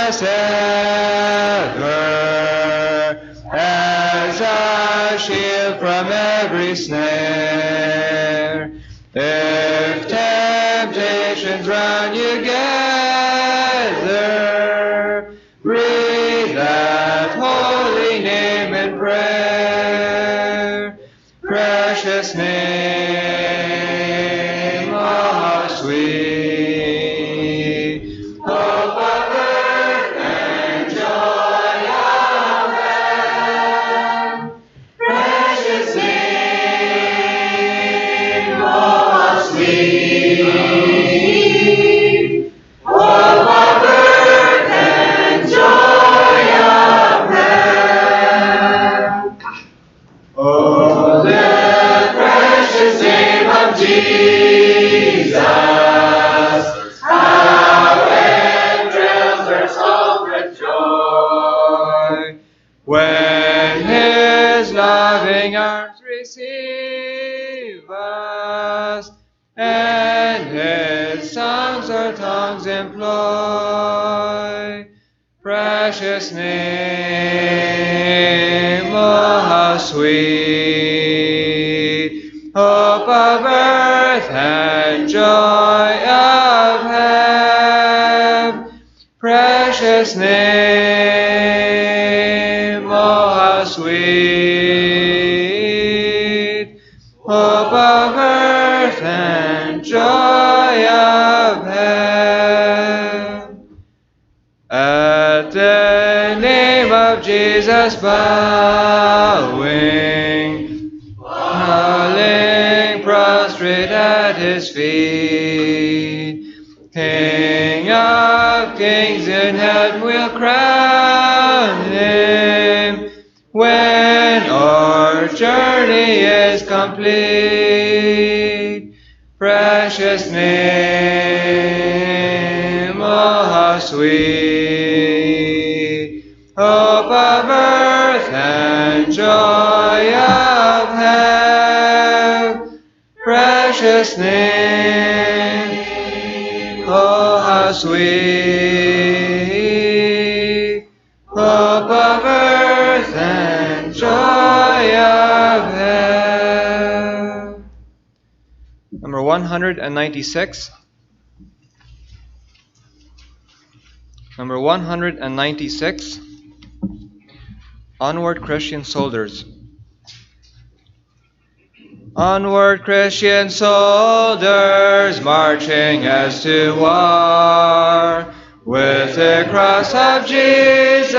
us ever as a shield from every snare. If temptations round you gather, breathe that holy name in prayer. Precious name, oh how sweet, hope of earth and joy of heaven. Precious name, oh how sweet, hope of earth and joy of heaven. Oh, the precious name of Jesus, how it thrills our souls with joy. When His loving arms receive us, and His songs our tongues employ. Precious name, oh how sweet, hope of earth and joy of heaven. Precious name, oh how sweet, hope of earth and joy of heaven. At the name of Jesus bowing, falling prostrate at His feet, King of kings in heaven will crown Him when our journey is complete. Precious name, oh how sweet, hope of earth and joy of heaven. Precious name, oh how sweet, hope of earth and joy of heaven. Number 196. Number 196. Onward, Christian soldiers. Onward, Christian soldiers, marching as to war, with the cross of Jesus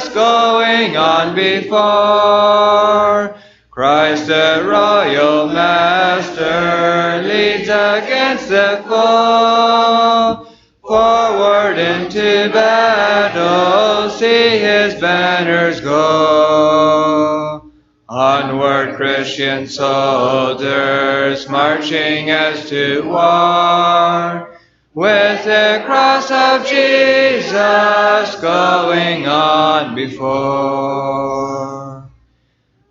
going on before. Christ the royal master leads against the foe. Forward into battle, see His banners go. Onward, Christian soldiers, marching as to war, with the cross of Jesus going on before.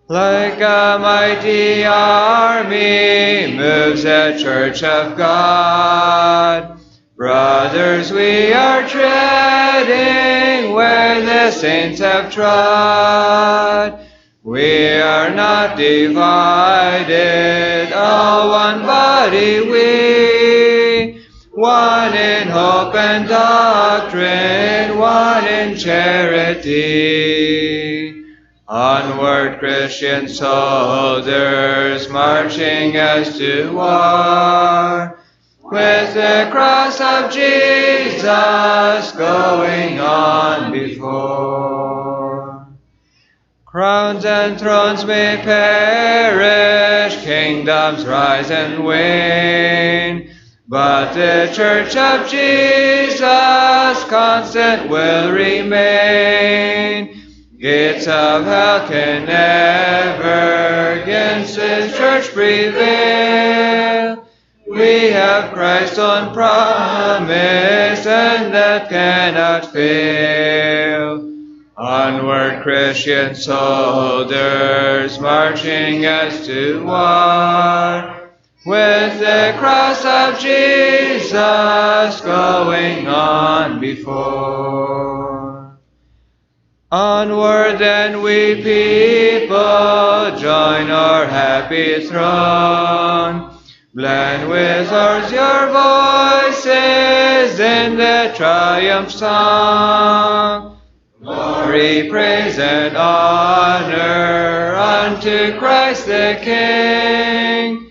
Like a mighty army moves the Church of God. Brothers, we are treading where the saints have trod. We are not divided, all one body we, one in hope and doctrine, one in charity. Onward, Christian soldiers, marching as to war, with the cross of Jesus going on before. Crowns and thrones may perish, kingdoms rise and wane, but the Church of Jesus constant will remain. Gates of hell can never against His church prevail. We have Christ's own promise, and that cannot fail. Onward, Christian soldiers, marching as to war, with the cross of Jesus going on before. Onward then we people join our happy throng, blend with ours your voices in the triumph song. Glory, praise, and honor unto Christ the King.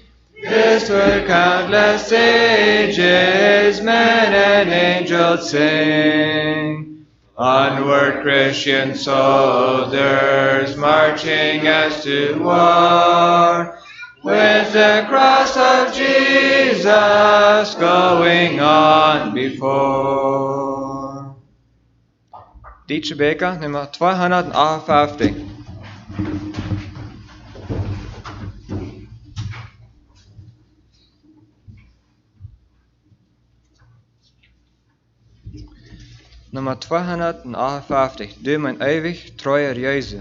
This word countless ages, men and angels sing. Onward, Christian soldiers, marching as to war, with the cross of Jesus going on before. Deutsche Beker, Nummer 258. Nummer 258. Du mein ewig treuer Jesu.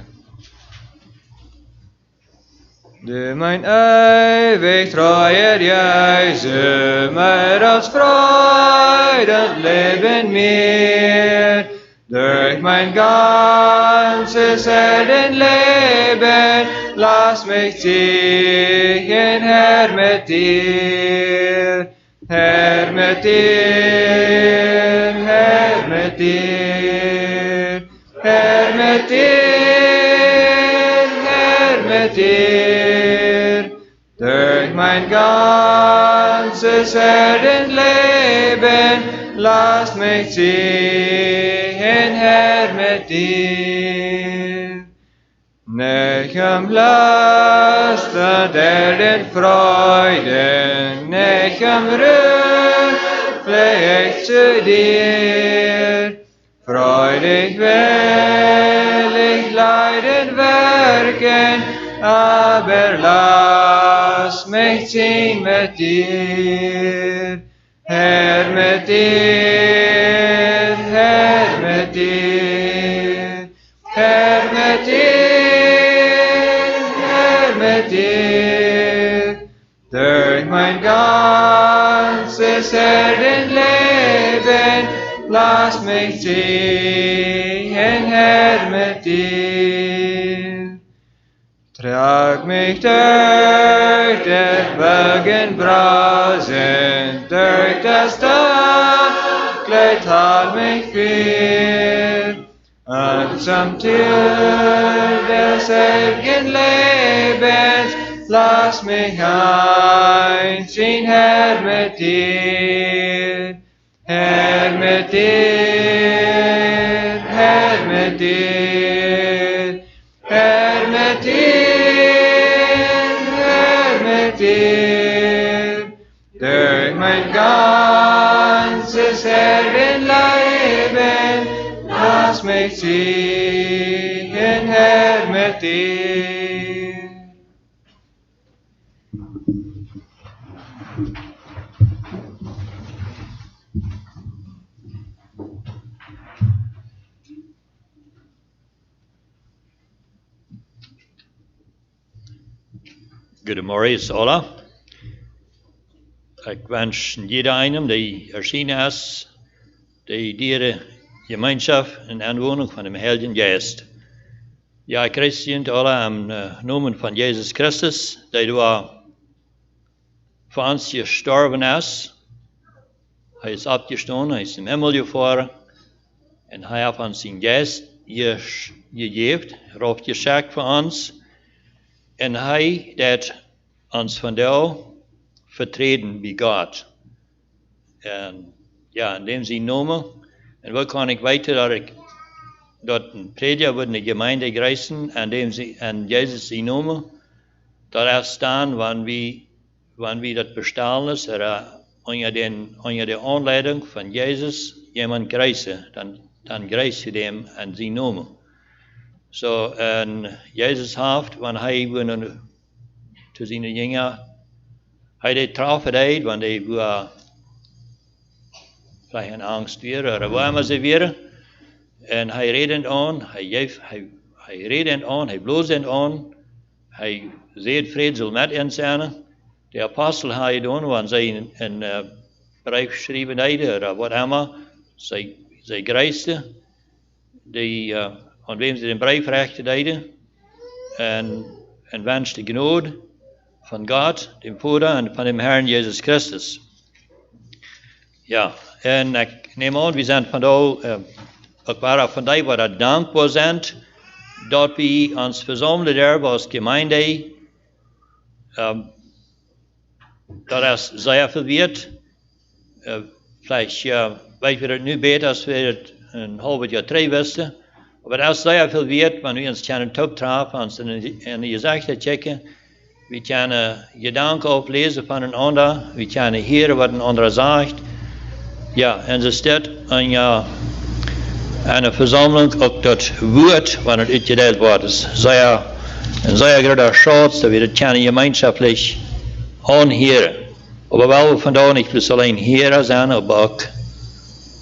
Du mein ewig treuer Jesu, mehr als Freude und Leben mir. Durch mein ganzes Erdenleben, lass mich ziehen, Herr, mit dir. Herr, mit dir, Herr, mit dir, Herr, mit dir, Herr, mit dir. Durch mein ganzes Erdenleben, lass mich ziehen, Herr, mit dir. Nicht Last der den Freuden, nicht Ruhm, fleh ich zu dir. Freudig will ich leiden werken, aber lass mich ziehen mit dir. Herr, mit dir, Herr, mit dir, Herr, mit dir, Herr, mit dir. Durch mein ganzes Erdenleben, lass mich ziehen, Herr, mit dir. Trag mich durch den Bergenbrasen, durch das Dunkle Tal mich führ, und zum Tür des ewigen Lebens, lass mich einziehen, Herr, mit dir. Herr, mit dir, Herr, mit dir, Herr, mit dir, Herr, mit dir. Durch mein ganzes Erdenleben, lass mich ziehen, Herr, mit dir. Goedemorgen alle. Ik wens jeder einem, die erschienen ist, die diere Gemeinschaft en aanwoning van de Heiligen Geest. Ja, Christen alle im Namen von Jesus Christus, die du für uns gestorben ist. Hij ist abgestanden, hij ist im Himmel gefahren und hij hat uns den Geist gegeben, raufgeschickt für uns. Und hij dat ons vandaag vertreten bij God. En ja, in dem zijn noemen. En wat kan ik weten dat een prediker wordt in de gemeente grijzen en Jezus zijn noemen. Dat er staan wanneer wie dat bestaan is, onder de aanleiding van Jezus iemand grijzen. Dan grijs je hem en zijn noemen. So, en Jezus heeft, wanneer hij te zijn jingen, hij deed trafen deed, wanneer hij vielleicht een angst weer, of waar maar ze weer. En hij redet aan, hij redet aan, hij bloosde aan, hij zegt vrede zal met ons zijn. De apostel had je doen, want zij een brief geschreven hadden, of wat immer. Zij greisten, die aan wem ze den brief rechten hadden. En wenste genade van God, dem Vader, en van dem Herrn Jezus Christus. Ja, en ik neem aan, we zijn vandaag, ook waar vandaag wat dankbaar zijn, dat we ons verzamelen daar als gemeente. Dat is zeer veel weet. Vielleicht weten we het nu beter als we het een half jaar terug wisten. Maar dat is zeer veel weet, wanneer we ons kunnen optrappen, ons in de gezichten checken. We kunnen gedanken oplezen van een ander. We kunnen horen wat een ander zegt. Ja, en zo staat aan een verzameling ook dat woord, wanneer het uitgedeeld wordt. Dus een zeer grote schade, dat we dat kunnen gemeenschappelijk aanhoren. Maar wel we vandaag niet plus alleen heren zijn, maar ook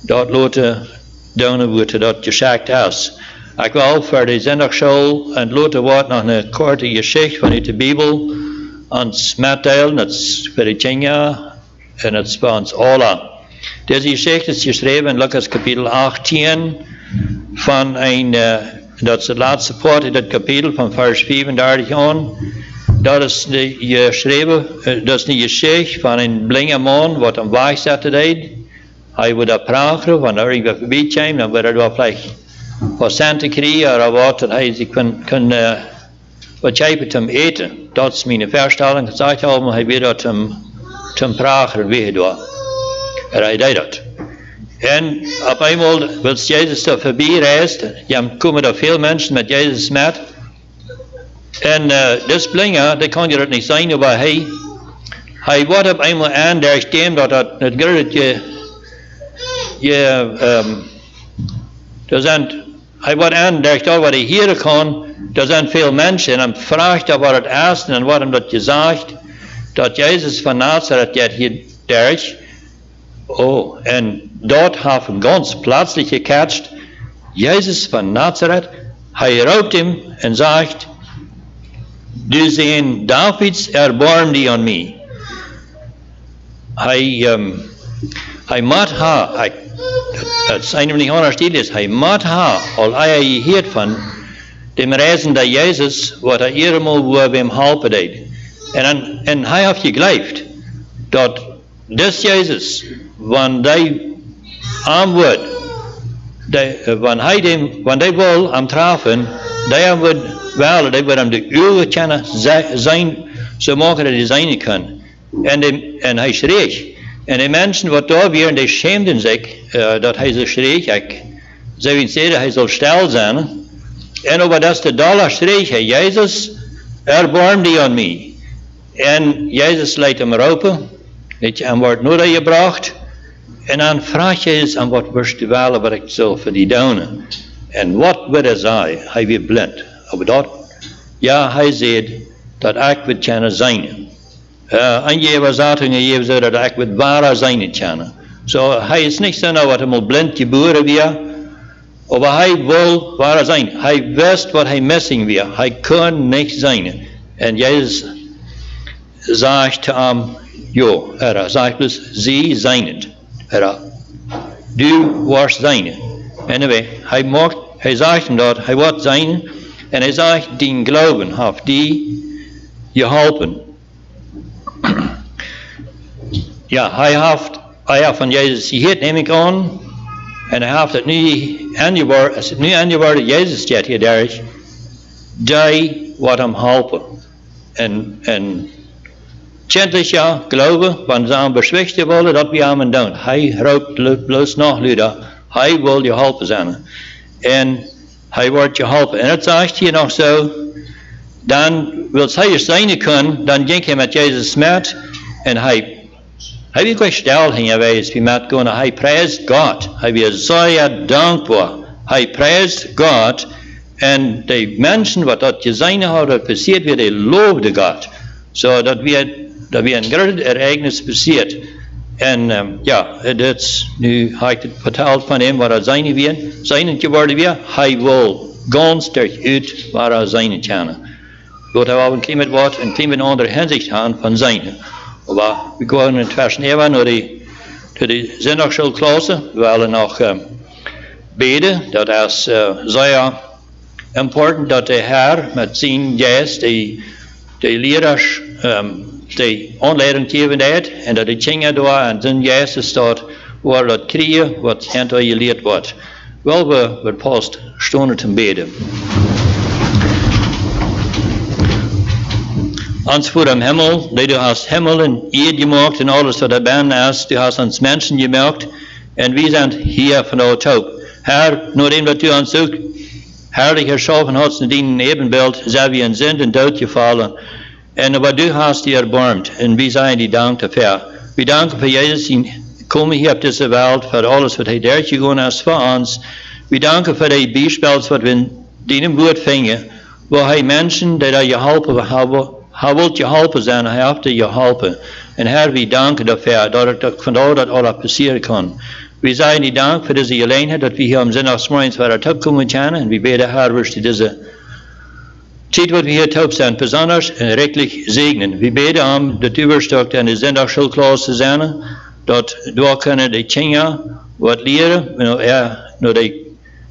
dat laten doen wordt dat gezegd is. Ik wil voor de zondagschool en laten wordt nog een korte geschichte vanuit de Bijbel ons meedelen. Dat is voor de kinderen en dat is voor ons allen. Deze geschichte is geschreven in Lucas kapitel 18 van dat is het laatste part in dat kapitel van vers 35 aan. Dat is geschreven, dat is een geschichte van een blinde man wat een weg zette deed. Hij wordt dat praten, wanneer er iemand voorbij kwam, dan wordt hij wel vielleicht wat centen krijgen of wat, dat hij zich kan wat geven te eten. Dat is mijn verstelling. Dat zegt allemaal, hij weet dat te praten weer door. En hij deed dat. En op eenmaal, als Jezus er voorbij reist, dan komen er veel mensen met Jezus met. En dus blinde, dat kan je dat niet zijn, maar hij wordt op eenmaal aandacht nemen dat het grote hij wordt aandacht dat wat hij hier kan, er zijn veel mensen en hij vraagt dat wat het is en wordt hem dat gezegd, dat Jezus van Nazareth gaat hier durch. Oh, en dort heeft hem ganz plötzlich gecatcht, Jezus van Nazareth, hij roept hem en zegt, du zijn Davids, erbarm die aan mij. Hij moet haar, dat zijn we niet anders is, hij moet haar, al hij gehoord van dem reizen dat Jezus, wat hij eenmaal bij hem helpen deed. En hij heeft geloofd, dat dus Jezus, wanneer hij arm wordt, wanneer hij wil hem treffen, hij wordt wel, hij wordt hem de uren kunnen zijn, zo maken dat hij zijn kan. En hij schreef. En de mensen wat daar waren, die schaamden zich dat hij zo schreef. Ik zou niet zeggen, hij zal stil zijn. En over dat de dollar schreef hij, Jezus, erbarm die aan mij. En Jezus leidt hem roepen, en wordt naar gebracht. En dan vraagt Jezus, en wat wirst du willen wat ik zal voor die doen? En wat wil hij zeggen? Hij werd blind. Over dat, ja, hij zei dat ik wil kunnen zijn. En je was uitgegeven zo dat ik met ware zijn kan. Zo hij is niet zo wat hij blind geboren weer. Maar hij wil ware zijn. Hij wist wat hij missing weer. Hij kon niet zijn. En Jezus zegt hem, jo, zegt dus, zij zijn het. Du was zijn. Anyway, hij zegt hem dat, hij wordt zijn. En hij zegt, die geloven heeft die geholpen. Ja, hij heeft van Jezus gehoord, neem ik aan. En hij heeft het nu aangehoord, als het nu aangehoord dat Jezus staat hier daar, die wat hem helpen. En kentelijk ja, geloven, want ze hem bezwichten willen, dat we hem doen. Hij roept bloos nog luider, hij wil je helpen zijn. En hij wordt je helpen. En het zegt hier nog zo, dan wil hij je zijn kunnen, dan ging hij met Jezus met, en hij wil gesteld geweest, wie met kunnen, hij prijst God, hij was zeer dankbaar, hij prijst God, en de mensen wat dat gezien hadden passiert weer, die loofden God, zo dat weer een groot ereignis passiert. En ja, dat is nu, hij heeft het verteld van hem, waar hij zijn weer, zijn geworden weer, hij wil ganz sterk uit waar hij zijn kan. Laat hij wel een klein beetje ander inzicht hebben van zijn. Maar we gaan in het vers 9 naar de zondagschoolklasse. We willen nog beden. Dat is zeer important dat de Heer met zijn geest de leerders die aanleiding geven heeft. En dat de kinderen daar en zijn geest staat waar dat krijgen wat hinter geleerd wordt. Wel, we post stonden te beden. Ons voor am Himmel, du hast Himmel en Erde gemaakt en alles wat er binnen is. Du hast ons mensen gemaakt en we zijn hier van ons hoop. Herr, nur dem, wat u ons zoekt, herrlich erschaffen hast in dein evenbeeld, zijn we in zin en dood gevallen. En wat du hast die erbarmt, en we zijn die dank dafür. We danken voor Jezus, die komen hier op deze wereld, voor alles wat hij daar gegaan is voor ons. We danken voor die bijspels wat we in deinem woord vingen, waar hij mensen die daar geholpen hebben, hij wil je helpen zijn, hij heeft je helpen. En Herr, we danken dafür, dat vandaar dat alles passeren kan. We zijn die dank voor deze gelegenheid dat we hier om zondagsmorgens weer top komen kennen. En we bidden, Herr, wirst du deze tijd wat we hier top zijn, besonders en rechtlich segnen. We bidden om dat u wirst ook in de zondagschoolklasse zijn, dat door kunnen de kinderen wat leren,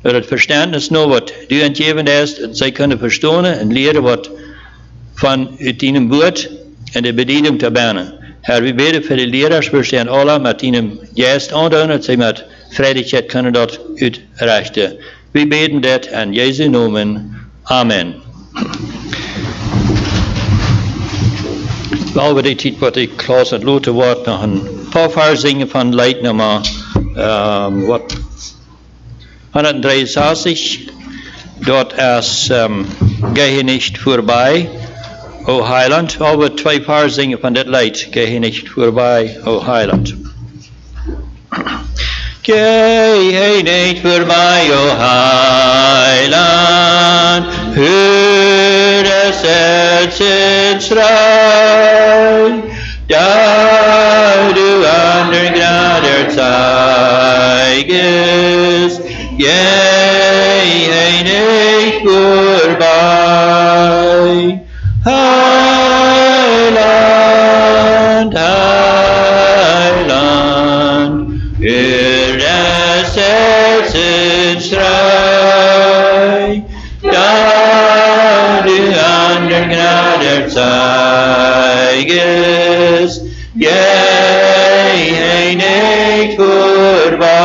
door het verstandnis nou wat u aan het geven is, dat zij kunnen verstaan en leren wat van uit deinem woord en de bediening te binnen. Herr, we bidden voor de leraars, we zijn alle met deinem geest aandoen, dat zij met vrijheid kunnen dat uitrichten. We bidden dit in Jesu naam. Amen. Wel, we die tijd wat ik klaas het loten wordt, nog een paar vers zingen van Lied nummer 163. Dat is Gehe nicht vorbei, O Heiland. Aber twee paar zingen van dit lied. Gehe nicht vorbei, O Heiland. Gehe nicht vorbei, O Heiland. Hör des Herzens Schrei. Da du an der Gnade zeigest. Gehe nicht vorbei. Heiland, Heiland, hör des Herzens Schrei, da du an der Gnade zeigest, gehe nicht vorbei.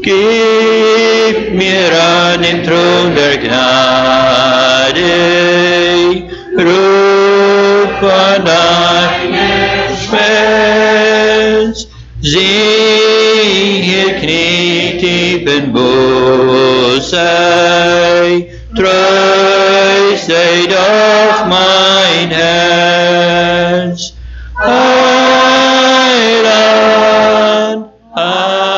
Gib mir an den Thron der Gnade, ruf an deinen Schmerz, sieh hier kniet eben sei, tröste doch mein Herz. Heiland, Heiland,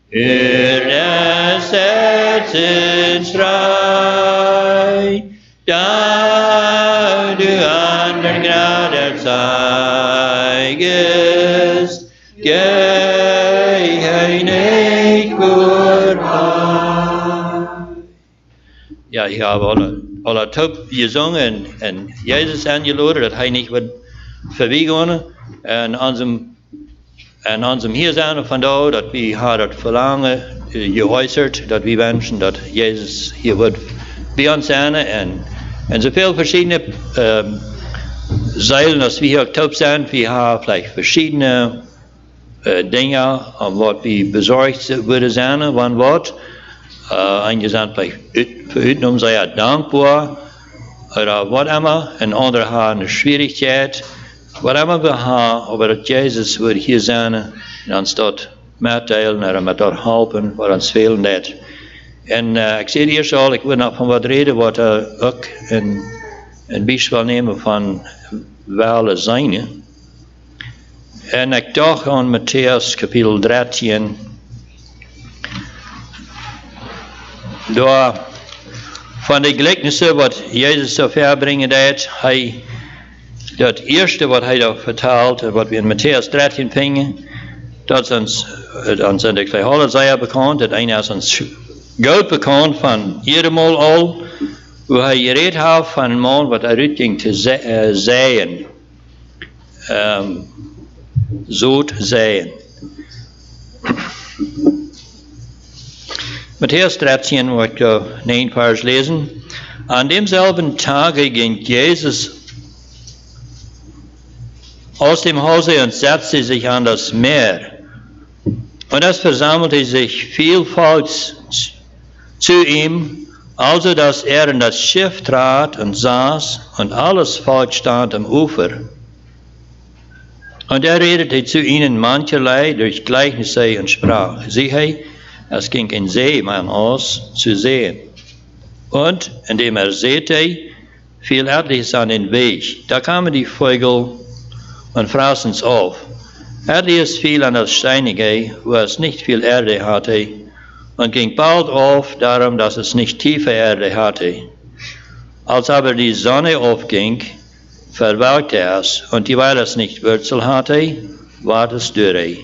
hör des Herzens Schrei, da du an der Gnade zeigest, gehe nicht vorbei. Ja, ich habe alle top gezongen en Jezus aangeladen dat hij niet wordt verwegen en onze hier zijn vandaag dat we haar dat verlangen geäußert, dat we wensen dat Jezus hier wordt bij ons zijn en zoveel verschillende zeilen als we hier ook top zijn, we hebben vielleicht verschillende dingen om wat we bezorgd worden zijn van wat. Einige zijn vielleicht für Hütnum sehr dankbar oder was immer, und andere haben eine Schwierigkeit, was immer wir haben, aber dass Jesus wird hier sein und uns dort mitteilen oder mit dort helfen, was uns fehlen wird. Und ich sehe hier schon, ich will noch von was reden, was auch ein Beispiel nehmen von Welle seine. Und ich dachte an Matthäus Kapitel 13, da van de gelijkenissen wat Jezus zo verbrengen deed, dat eerste wat hij daar vertelt, wat we in Matthäus 13 vingen, dat is ons in de alle zeer bekend, dat een is ons goed bekend van iedermaal al, wo hij gereed had van een man wat eruit ging te zaaien. Zoet zaaien. Matthäus 13, wat ik een paar lesen. An demselben Tage ging Jesus aus dem Hause und setzte sich an das Meer. Und es versammelte sich viel Volk zu ihm, also dass in das Schiff trat und saß, und alles Volk stand am Ufer. Und redete zu ihnen mancherlei durch Gleichnisse und sprach, siehe, es ging ein Seemann aus zu sehen. Und indem säte, fiel etliches an den Weg. Da kamen die Vögel und fraßen es auf. Etliches fiel an das Steinige, wo es nicht viel Erde hatte, und ging bald auf, darum, dass es nicht tiefe Erde hatte. Als aber die Sonne aufging, verwelkte es, und dieweil es nicht Wurzel hatte, ward es dürre.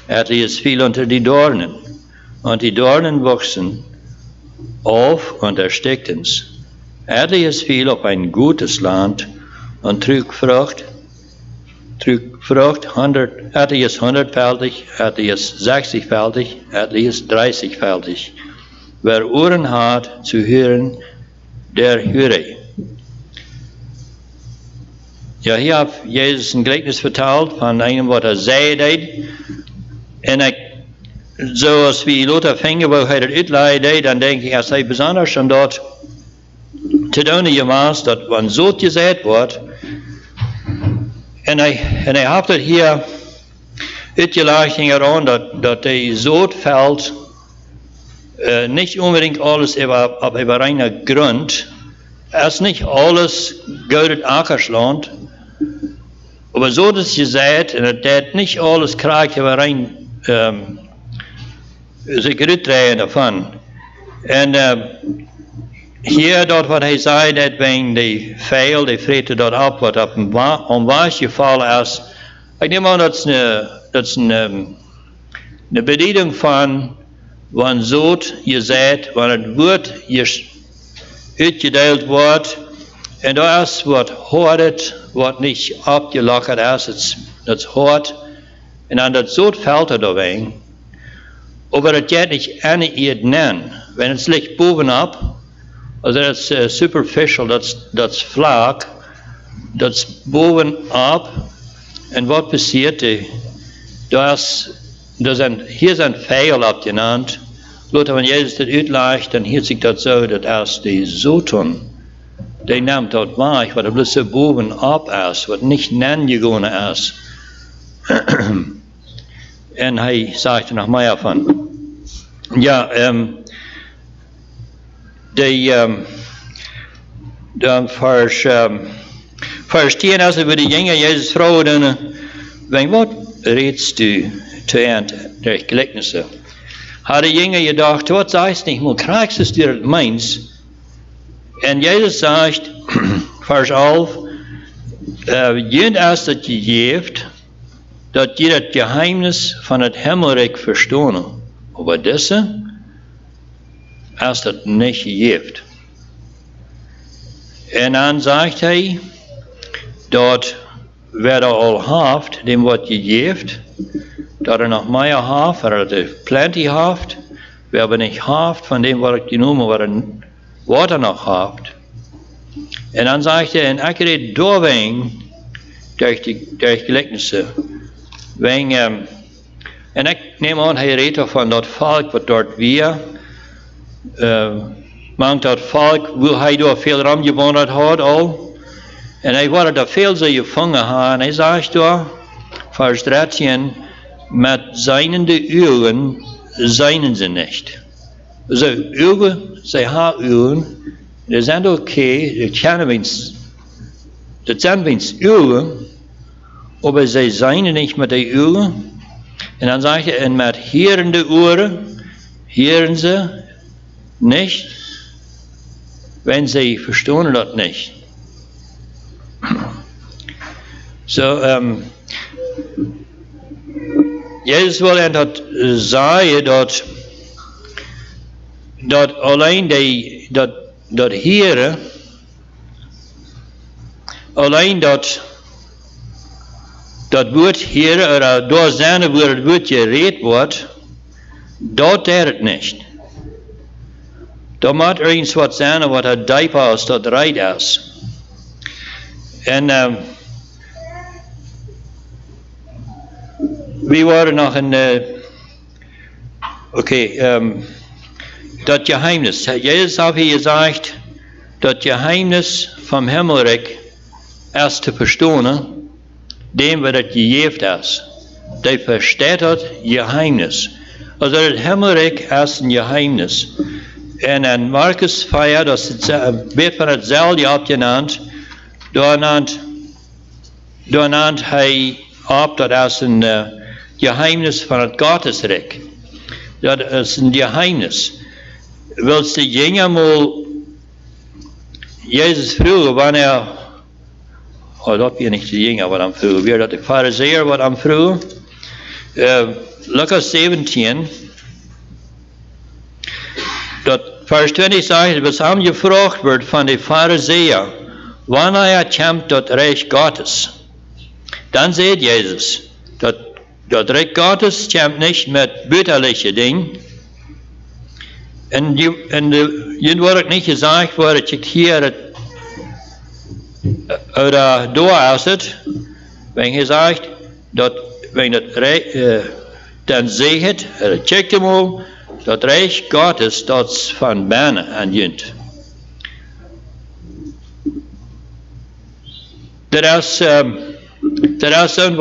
Etliches fiel unter die Dornen, und die Dornen wuchsen auf und erstickten's. Etliches fiel auf ein gutes Land und trug Frucht, etliches 100-fältig, etliches 60-fältig, etliches 30-fältig. Wer Ohren hat zu hören, der höre. Ja, hier hat Jesus ein Gleichnis vertellt von einem, was säet. Und zoals wie Lothar Finger, wo hij het uitleidde, dan denk ik, als hij besonders dan dat te doen gemaakt, dat wanneer zo gezegd wordt, en hij heeft het hier uitgelegd aan, dat hij Zoetveld nicht unbedingt alles op reiner Grund, es nicht alles goudet Ackersland, aber so das gezegd, en dat nicht alles krijgt op rein zich uitdraaien daarvan. En hier dat wat hij zei, dat wegen de veil, die vreten dat op, wat op een onwaars gevallen is. Ik neem aan dat is een bediening van, wanneer zoet je zegt, wanneer het woord uitgedeeld wordt, en dat is wat hoort, wat niet opgelockerd is, dat is hoort, en dan dat zoet valt er doorheen. Aber het gaat niet eine eerd nennen. Wenn het ligt bovenop, also dat is superficial, dat is vlak, dat is bovenop. En wat passiert er? Hier zijn veil op genannt. Later, wenn Jezus dat uitlegt, dan hield zich dat zo, dat als die Zoton, die neemt dat weg, wat er bloß so bovenop is, wat niet nennen gegaan is. En hij zegt er nog meer van. Ja, dan vers 10, als we de jongen Jezus vragen, wat redest du te eind der Gelijknisse? Had de jongen gedacht, wat sagst niet, maar krijgst es dir het mens? En Jezus zegt, vers 11, jent als dat je geeft, dat je het geheimnis van het Himmelrijk verstaan. Aber deze, als dat niet geeft. En dan zegt hij, dat wer al heeft, dem wat je geeft, dat nog meer heeft, dat er plenty heeft, wer aber niet heeft, van dem wat ik genomen, wat nog heeft. En dan zegt hij, en ik reed doorweg, durch Gelijknisse, en ik neem aan, hij redt van dat volk wat dort weer, mangt dat volk, wil hij door veel ram gewonnen had al, en hij wordt er veel zo gevangen had, en hij zegt door, vers 13, met zijnende uren zijn ze niet. Dus uren, zij hebben uren, die zijn oké, dat zijn winst uren, aber zij zijn niet met die uren. En dan zegt hij, en met hierende uren, hieren ze niet, wenn sie verstaan dat niet. Jezus wil en dat zeggen dat alleen dat Heere, alleen dat woord Heere, oder door zijn woord het woord gereed wordt, dat deed het niet. Da moet er iets wat zijn wat het diep is, dat right is. En we waren nog in, dat geheimnis. Jezus heeft hier gezegd, dat geheimnis van Himmelrijk is te verstaan, dem wat het gegeven is. Die verstaat het geheimnis. Also het Himmelrijk is een geheimnis. En in Markus 4, dat werd van hetzelfde opgenaamd, daar naant hij op dat is een geheimnis van het Gottesrijk. Dat is een geheimnis. Wilst de jongen mal Jezus vroegen wanneer, dat weer niet de jongen wat aan vroegen, weer dat de fariseer wat aan vroegen. Lucas 17, dat vers 20 zegt, was hem gevraagd wordt van de fariseer, wanneer komt dat Reich Gottes? Dan zegt Jezus, dat Reich Gottes komt niet met buitenlijke dingen. En je wordt niet gezegd worden, dat ik hier het door is het, wenn gezegd, dat wenn het dan zegt het, check hem al, dat Reich Gottes, dat is van binnen aan jent. Dat is een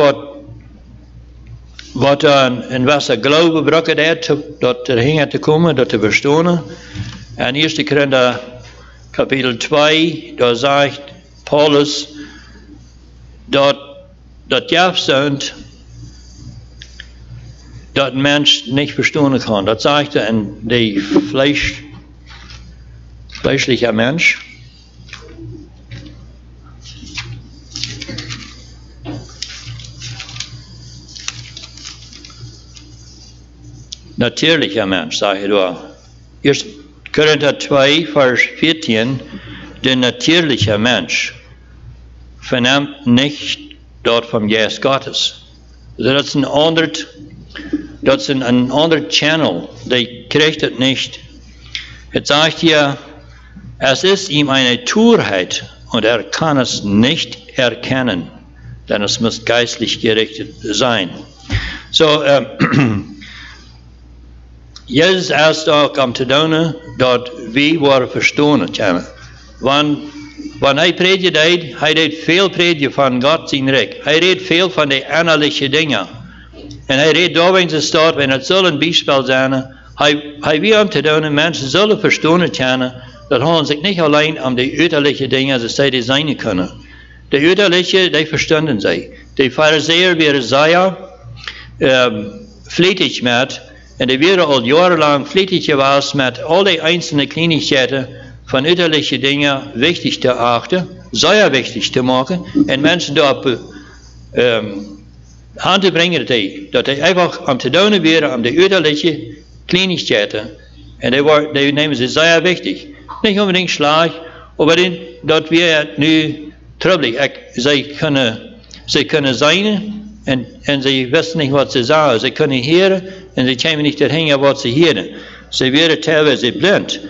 wat in wasser geloven brokken deed, dat er hingen te komen, dat te verstaan. En 1 Korinther kapitel 2, daar zegt Paulus, dat juist sind, dat een mens niet verstaan kan. Dat zegt er in de fleischliche mens. Natürlicher Mensch, sage ich da. 1 Korinther 2, Vers 14, der natürliche Mensch vernimmt nicht dort vom Geist Gottes. Also das ist ein anderer Channel, der kriegt es nicht. Es sagt hier, es ist ihm eine Torheit und er kann es nicht erkennen, denn es muss geistlich gerichtet sein. So, Jezus is ook om te doen dat we worden verstaan. Wanneer hij predikt deed, hij deed veel prediken van God zijn Rijk. Hij deed veel van de innerlijke dingen. En hij deed daarin de staat, en het zal een bijspel zijn, hij wil om te doen, mensen zullen verstaan kunnen, dat hij zich niet alleen om de uiterlijke dingen, zoals zij die zijn kunnen. De uiterlijke, die verstanden zij. De fariseer waren zeer vlijtig met, en die werden al jarenlang vlijtig geweest met alle einzelne kleinigheden van uiterlijke dingen wichtig te achten, zeer wichtig te maken, en mensen daarop aan te brengen dat hij einfach om te doen waren om de uiterlijke kleinigheden, en die nemen ze zeer wichtig. Niet unbedingt slecht, maar dat weer nu troubelig. Zij kunnen zijn, en ze wisten niet wat ze zagen. Ze kunnen horen en ze kwamen niet erheen wat ze hoorden. Ze werden teilweise blind.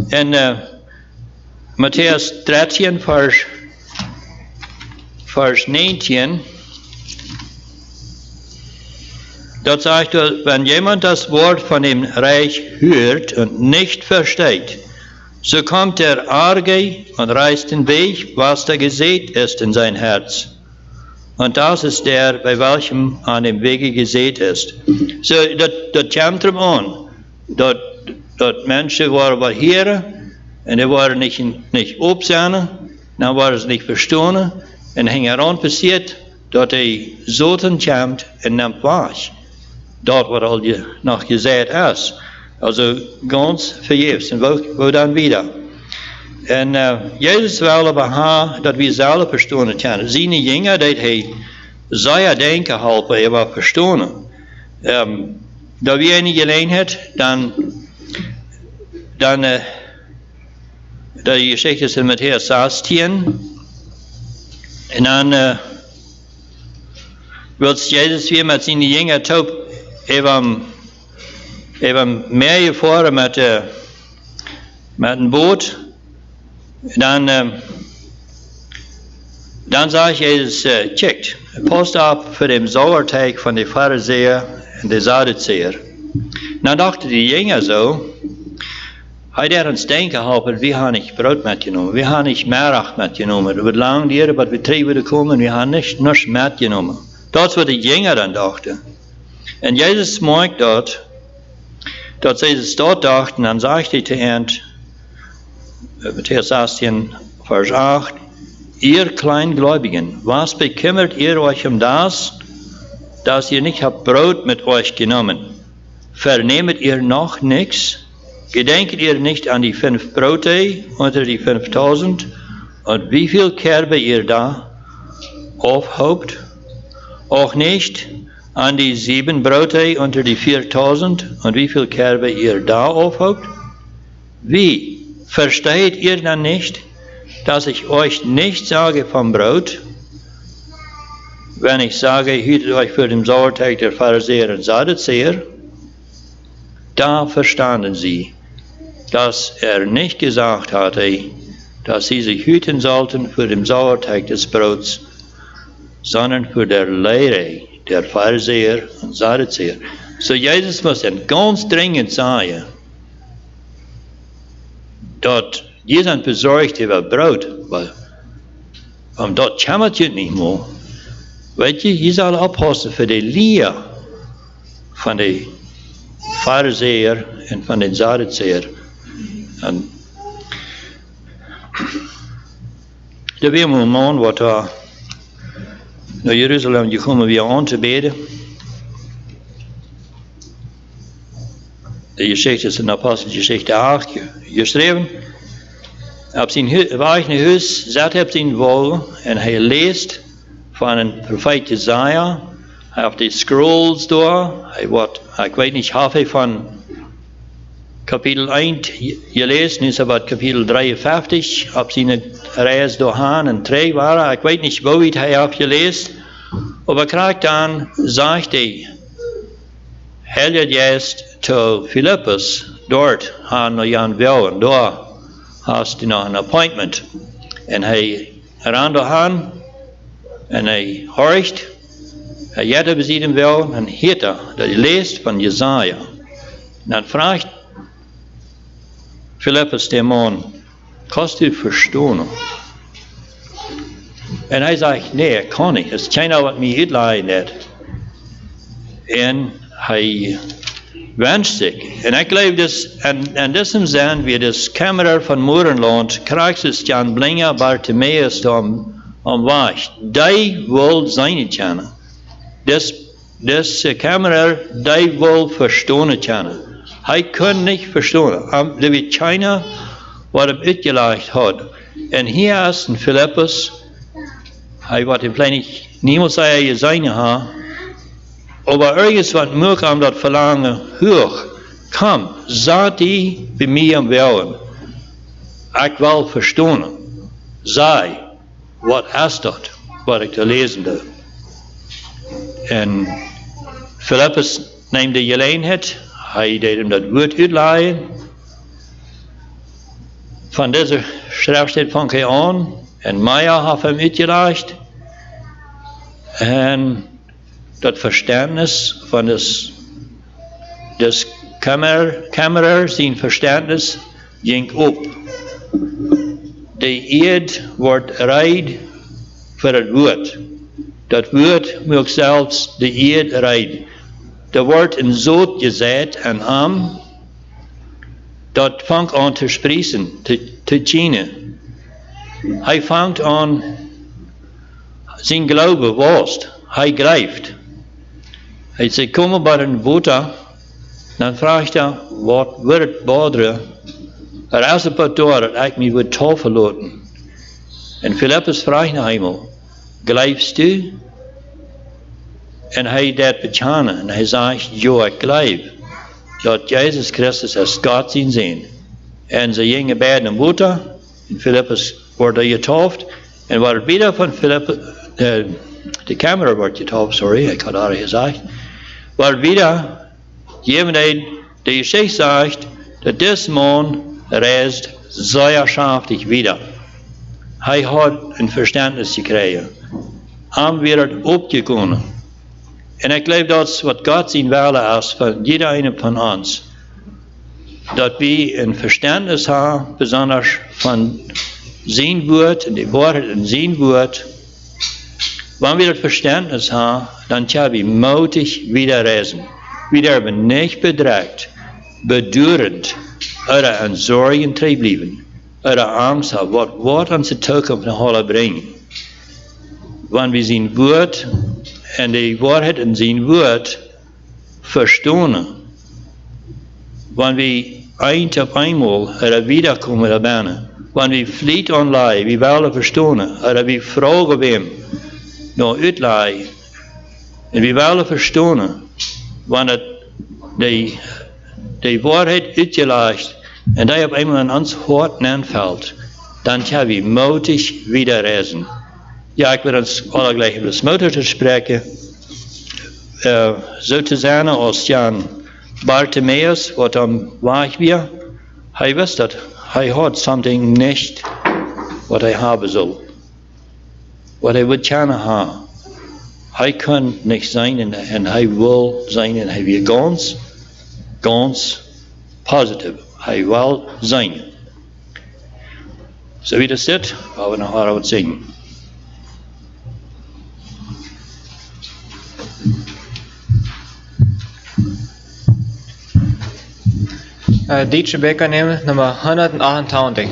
En Matthäus 13, vers 19, dat zegt, wenn jemand das Wort von dem Reich hört und nicht versteht, so kommt der Arge und reißt den Weg, was da gesät ist in sein Herz. Und das ist der, bei welchem an dem Wege gesät ist. So, dat komt erom aan, dat mensen waren wat heren, en die waren niet opzien, dan waren ze niet verstaan, en hing eraan passiert, dat hij zoten komt en neemt weg. Dat wat al nog gezegd is. Also ganz vergeefs. En wo dan wieder. En Jezus wilde behaan dat we zelf verstaan kunnen. Zijn jongen dat hij zeer denken helpen, hij was verstaan. Dat we een gelegenheid, dan de geschichte is in Matthäus 16. En dan wil Jezus weer met zijn jongeren top even meer gevaren met een boot. Dan zegt Jezus, checkt, pas op voor de sauerteig van de Pharisäer en de Sadduceer. Dan dachten die jongeren zo, hij deed ons denken helpen, we hebben niet brood metgenomen, we hebben niet Merach metgenomen. Het wordt lang duren, maar we 3 willen komen, we hebben niks metgenomen. Dat is wat de jongeren dan dachten. En Jezus merkt dat ze dat dachten, dan zegt hij te eind, Matthäus 16, vers 8, ihr Kleingläubigen, was bekümmert ihr euch das, dass ihr nicht habt Brot mit euch genommen? Vernehmet ihr noch nichts? Gedenkt ihr nicht an die 5 Brote unter die 5000 und wie viel Körbe ihr da aufhaupt? Auch nicht an die 7 Brote unter die 4000 und wie viel Körbe ihr da aufhaupt? Wie? Versteht ihr dann nicht, dass ich euch nicht sage vom Brot, wenn ich sage, hütet euch für den Sauerteig der Pharisäer und Sadduceer? Da verstanden sie, dass nicht gesagt hatte, dass sie sich hüten sollten für den Sauerteig des Brots, sondern für der Lehre der Pharisäer und Sadduceer. So Jesus muss dann ganz dringend sagen, dat die zijn bezorgd over brood, omdat komt je niet meer. Weet je zal oppassen voor de leer van de Pharisäer en van de Sadduceer. En er weer een man wat naar Jeruzalem gekomen weer aan te bidden. De geschichte is in de Apostelgeschichte 8 geschreven. Op zijn eigen huis zat op zijn wal en hij leest van een profeet Jesaja. Hij heeft de scrolls door. Ik weet niet hoeveel van kapitel 1 gelezen, nu is het kapitel 53. Op zijn reis doorheen en 3 waren. Ik weet niet hoe hij heeft gelezen. Maar krijg dan zegt hij, Heilige Geest to Philippus, dort gaan naar Jan Welwen, daar hast hij nog een appointment. En hij ran doorheen en hij hoort, hij jette beziet hem wel en hitte, dat hij leest van Jesaja. En dan vraagt Philippus de man, kannst u verstaan? En hij zegt, nee, ik kan niet, het is geen wat mij uitleggen net. En hij wenscht zich. En ik geloof dus, en diesem zijn we dus Kämmerer van Moerenland, krijgt es Jan Blinger Bartimeus om weg. Die wil zijn kennen. Dus Kämmerer, die wil verstaan kennen. Hij kan niet verstaan. Er weet keiner wat hem uitgelegd had. En hier is een Philippus, hij wordt hem vielleicht niemand zei je zijn ha. Aber irgendwas mögt am dat verlangen hoch. Kom, zat die bij mij am Welwen. Ik wil verstaan. Zij, wat is dat? Wat ik te lezen doe. En Philippus neemt de gelegenheid. Hij deed hem dat woord uitleggen. Van deze schrift vang hij aan. En Meijer heeft hem uitgelegd. En dat verständnis van des Kämmerer zijn verständnis ging op. De eed wordt reid voor het woord. Dat woord moet zelfs de eed reid. Er wordt een zoot gezet en am, dat vangt aan te sprießen, te tjenen. Hij vangt aan zijn glaube worst. Hij grijft. Hij zegt, kom bij een water. Dan vraagt hij, wat wordt baderen? Er is een paar door dat ik me wil toverlaten. En Philippus vraagt naar hem, glijfst u? En hij deed bekennen. En hij zegt, ja, ik glijf. Dat Jezus Christus als God zijn. En ze gingen bij een water. In Philippus wurde getauft und war wieder von Philippus, die Kamera wurde getauft, sorry, ich hatte auch gesagt, war wieder jemand, der die Geschichte sagt, dass dieser Mann reist sehr schaftig wieder. Er hat ein Verständnis gekriegt. Er wird aufgekommen. Und ich glaube, das was Gott sein Wille ist von jeder eine von uns, dass wir ein Verständnis haben, besonders von sein Wort, die Worte in sein Wort. Wenn wir das Verständnis haben, dann können wir mutig wieder reisen. Wir werden nicht bedrückt, bedürrend oder an Sorgen bleiben oder Angst haben, was unsere Zukunft noch bringen. Wenn wir sein Wort und die Wahrheit in sein Wort verstehen, wenn wir auf einmal oder wiederkommen da benen, wenn wir fliehen online, wir wollen verstehen, oder wir fragen wem, noch uitlei, und wir wollen verstehen, wenn die Wahrheit uitgelegt und die auf einmal in uns Hort anfällt, dann können wir mutig wieder reisen. Ja, ich will uns alle gleich über das Mutter zu sprechen. So zu sein, als Jan Bartimäus, was am Weg war, er wusste, er hat something nicht, was er haben soll. Was er wird gerne haben. Er kann nicht sein und er will sein und er will ganz positiv. Er will sein. So wie das ist, wollen wir noch einmal singen. Deutsche Becker nehmen, Nummer 128.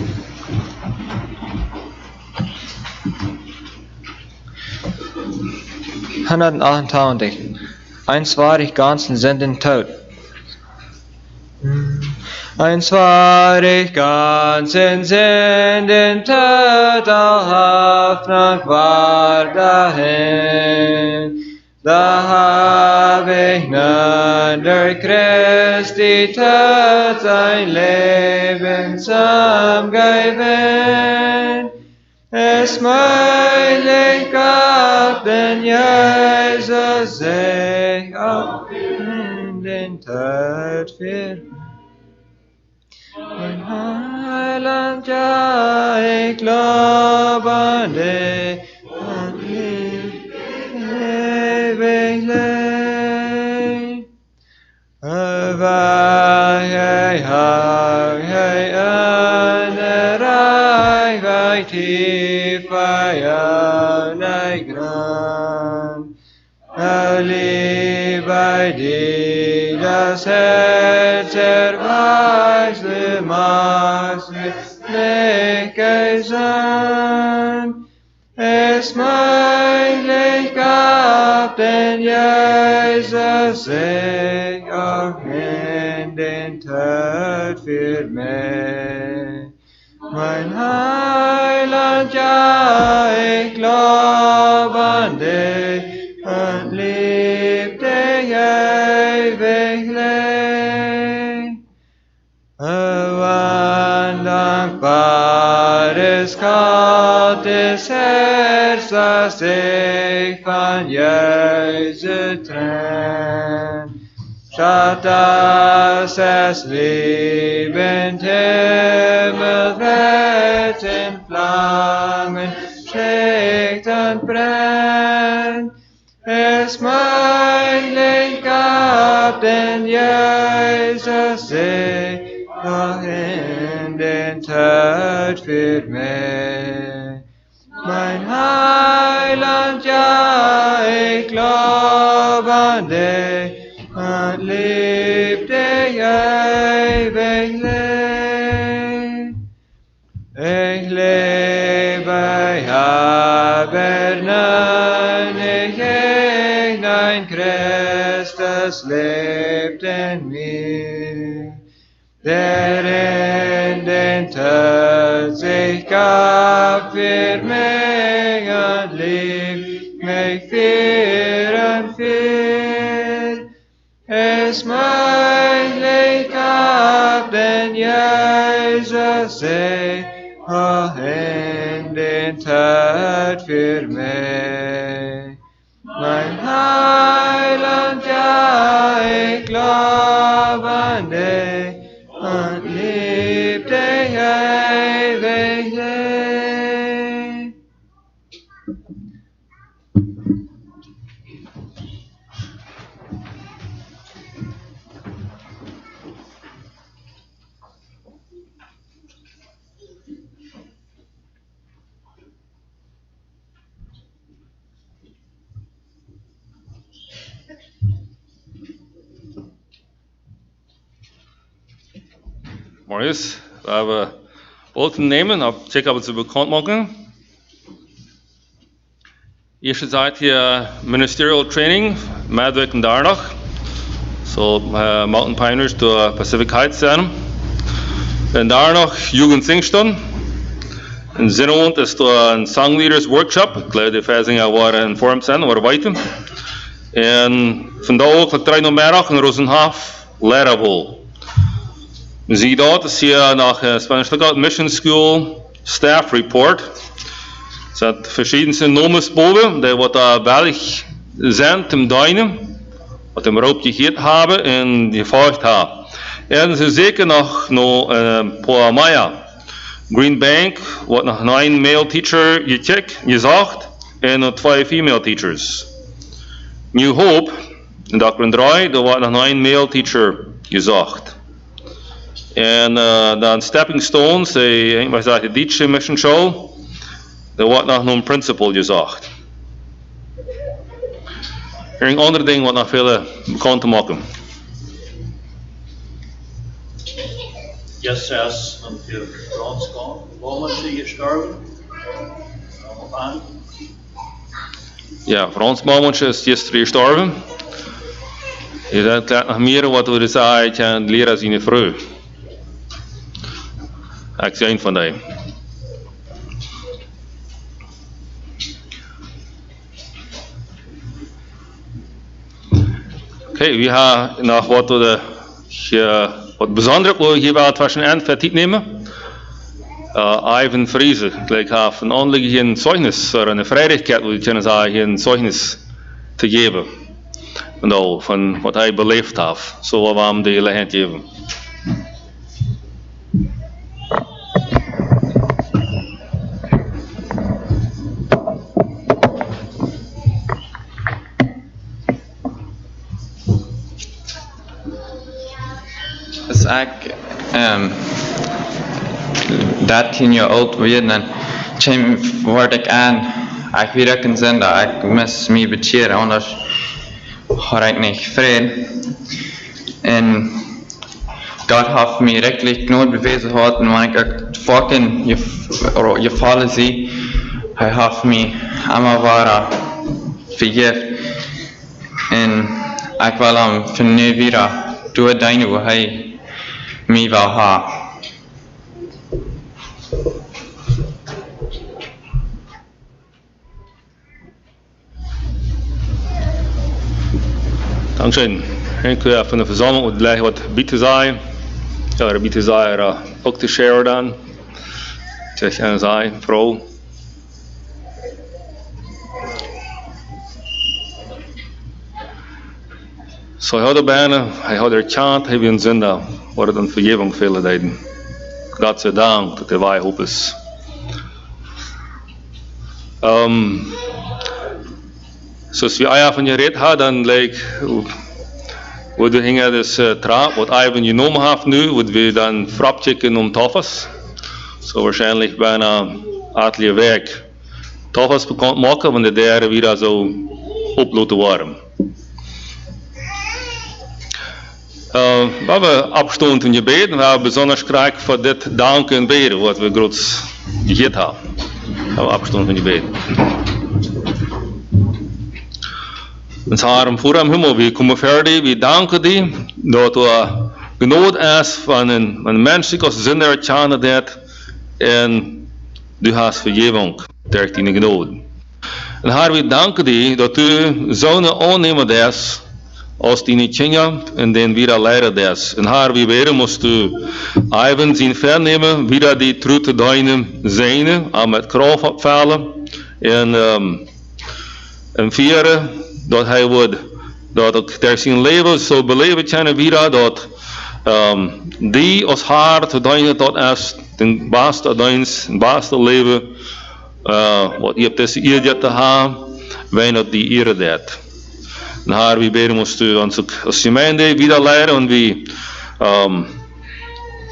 Eins war ich ganzen Sünden tot. Eins war ich ganzen Sünden tot, all Hoffnung war dahin. Da hab ich nun durch Christi Tod sein Leben zum Gewinn. Es möglich gab, denn Jesus sich auch in den Tod für mein Heiland, ja, ich glaube an dich und lieb ewig leid. Tief bei einer Gran, bei dir das Herz erweise, machst nicht gesandt. Es möglich gab, denn Jesus sich auch in den Tod für mich. Mein Heiland, ja, ich glaub an dich und lieb dich ewig leid. Oh, ein dankbares, kaltes Herz, das sich von Jesus trennt. Statt dass es liebend Himmel in Flammen schlägt und brennt. Es möglich gab, denn Jesus sich noch in den Tod für mich. Mein Heiland, ja, ich glaub an dich und lieb dich ewig leid. Ich lebe, aber nun nicht ich, nein, Christus lebt in mir, der in den Tod sich gab für mich und liebt mich für und für. Es möglich gab, denn Jesus sich auch het für mich. Mein Heiland, ja, ich glaub an dich und lieb dich ewiglich. Morgens, waar we wollten nemen, check op ze bekend maken. Eerste tijd hier ministerial training, midweek en donderdag. So Mountain Pioneers door Pacific Heights zijn. En donderdag Jugendsingstunden. En zonavond is door een songleaders workshop. Ik geloof de versing waren in vorm zijn, waren weten. En vandaag ook 3 uur middag in Rosenhof Lehrerwohl. Zie dat is hier nach Spanish Lookout Mission School Staff Report. Es zijn verschillende nomensboven, die wat wellig zijn te duinen, wat hem erop gegeven hebben en gevolgd hebben. En ze zeker nog Poamaya, Green Bank, wat nog 9 male teacher gezegd en nog 2 female teachers. New Hope, in Dr. 3, daar wordt nog 9 male teacher gezegd. En dan Stepping Stones, wat zei de Dietsche Mission Show, daar wordt nog een principal gezegd. Er is een ander ding wat nog veel bekend te maken. Gestern haben wir Franz Baumann gestorben. Ja, Franz Baumann ist gestern gestorben. Je bent klaar nog meer wat we zeggen, leren zien vroeg. Ik zie een van die. Oké, we gaan nog wat bijzonder wil je wel tussen en tijd nemen. Ivan Friese, ik heb een aanleggen zeugnis, een vrijheid wil je kunnen zeggen, een zeugnis te geven. Nou, van wat hij beleefd heeft, zo we hem de gelegenheid geven. Als ik 13 jaar oud werd, dan word ik aan. Ik weet ook een zin dat ik mis me betjeren, anders had ik niet vrede. En God heeft me rechtlich nooit bewezen gehad, en wanneer ik fucking je vallen zie, hij heeft me allemaal waar vergeven. En ik wil hem van nu weer doordienen hoe hij me wil hebben. Dankzij. Ik wil van de verzameling leggen wat bieten zijn. Ja, de bieten zijn ook te share dan. Zeg en zij, vrouw. Zo hij had er bijna, hij had er chant, hij wil een zin wordt een vergeving vele tijden. God sei dank dat hij wij hoop is. Zoals we eigen van je red hadden, dan wat we hingen dus trap, wat Ivan genomen heeft nu, wat we dan frapchecken om toffers. Zo waarschijnlijk bijna atelier werk toffers bekend maken, want de derde weer zo uploaden worden. We hebben afgestond in gebed en we hebben bijzonder graag voor dit danken en beden wat we groot gegeven hebben. We hebben afgestond in gebed. Ons Heer voor hem hemel, we komen verder, we danken die dat we genood is van een mens die als zin er tjane dat en du hast vergeving ter die genood. En Heer, we danken die dat u zo'n aannemer is als die niet zingen en den weer leider is. En Heer, we beren moest u even zien vernemen, weer die truth te duinen zijn, aan met kracht opvallen En vierde, dat hij wordt, dat ook daar zijn leven zo beleven kunnen wieder, dat die als hart uiteindelijk dat is de beste dienst, het beste leven, wat je hebt deze eer te hebben, wij dat die eer dat. En haar wie beren moesten ons als gemeente wieder leren en wie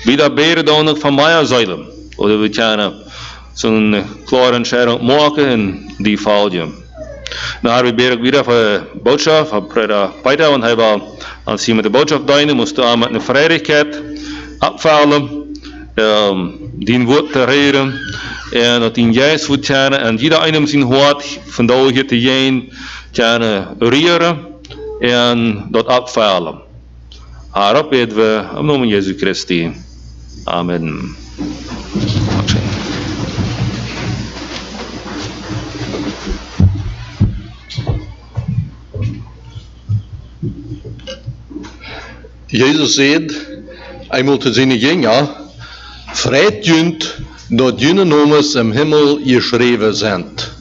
wieder beren dan ook van mij zeilen, oder we kunnen zo'n klare entscheiding maken en die valt je. Naar we beren weer voor boodschap, voor Preder Peter, want hij wil als hij met de boodschap dienen, moest hij met een vrijheid afvallen, die woord te reden, en dat hij juist moet kunnen, en jeder een zijn woord vandaag hier te zijn, kunnen reren, en dat afvallen. Daarop bidden we, om naam Jezus Christi. Amen. Jezus zei einmal zu seinen Jüngern, freut jünt, dat jene Nomes im Himmel geschrieben sind.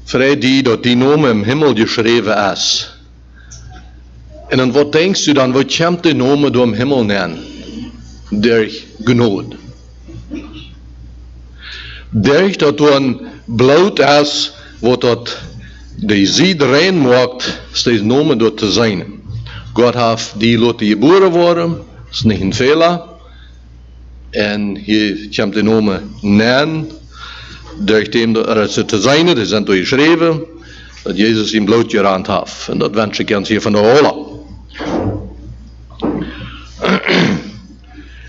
Freut die, dat die Nome im Himmel geschrieben ist. En dan wat denkst du dan, wat komt die Nome door im Himmel nennen? Durch Gnade. Durch dat du ein Blut ist, wat dat die Zied rein maakt, is deze Nome door te zijn. God heeft die laten geboren worden, dat is niet een Fehler. En hier komt de Nome nennen, durch dem er te zijn, die zijn door geschreven, dat Jezus zijn bloed gerand heeft. En dat wens ik ons hier van de Holle.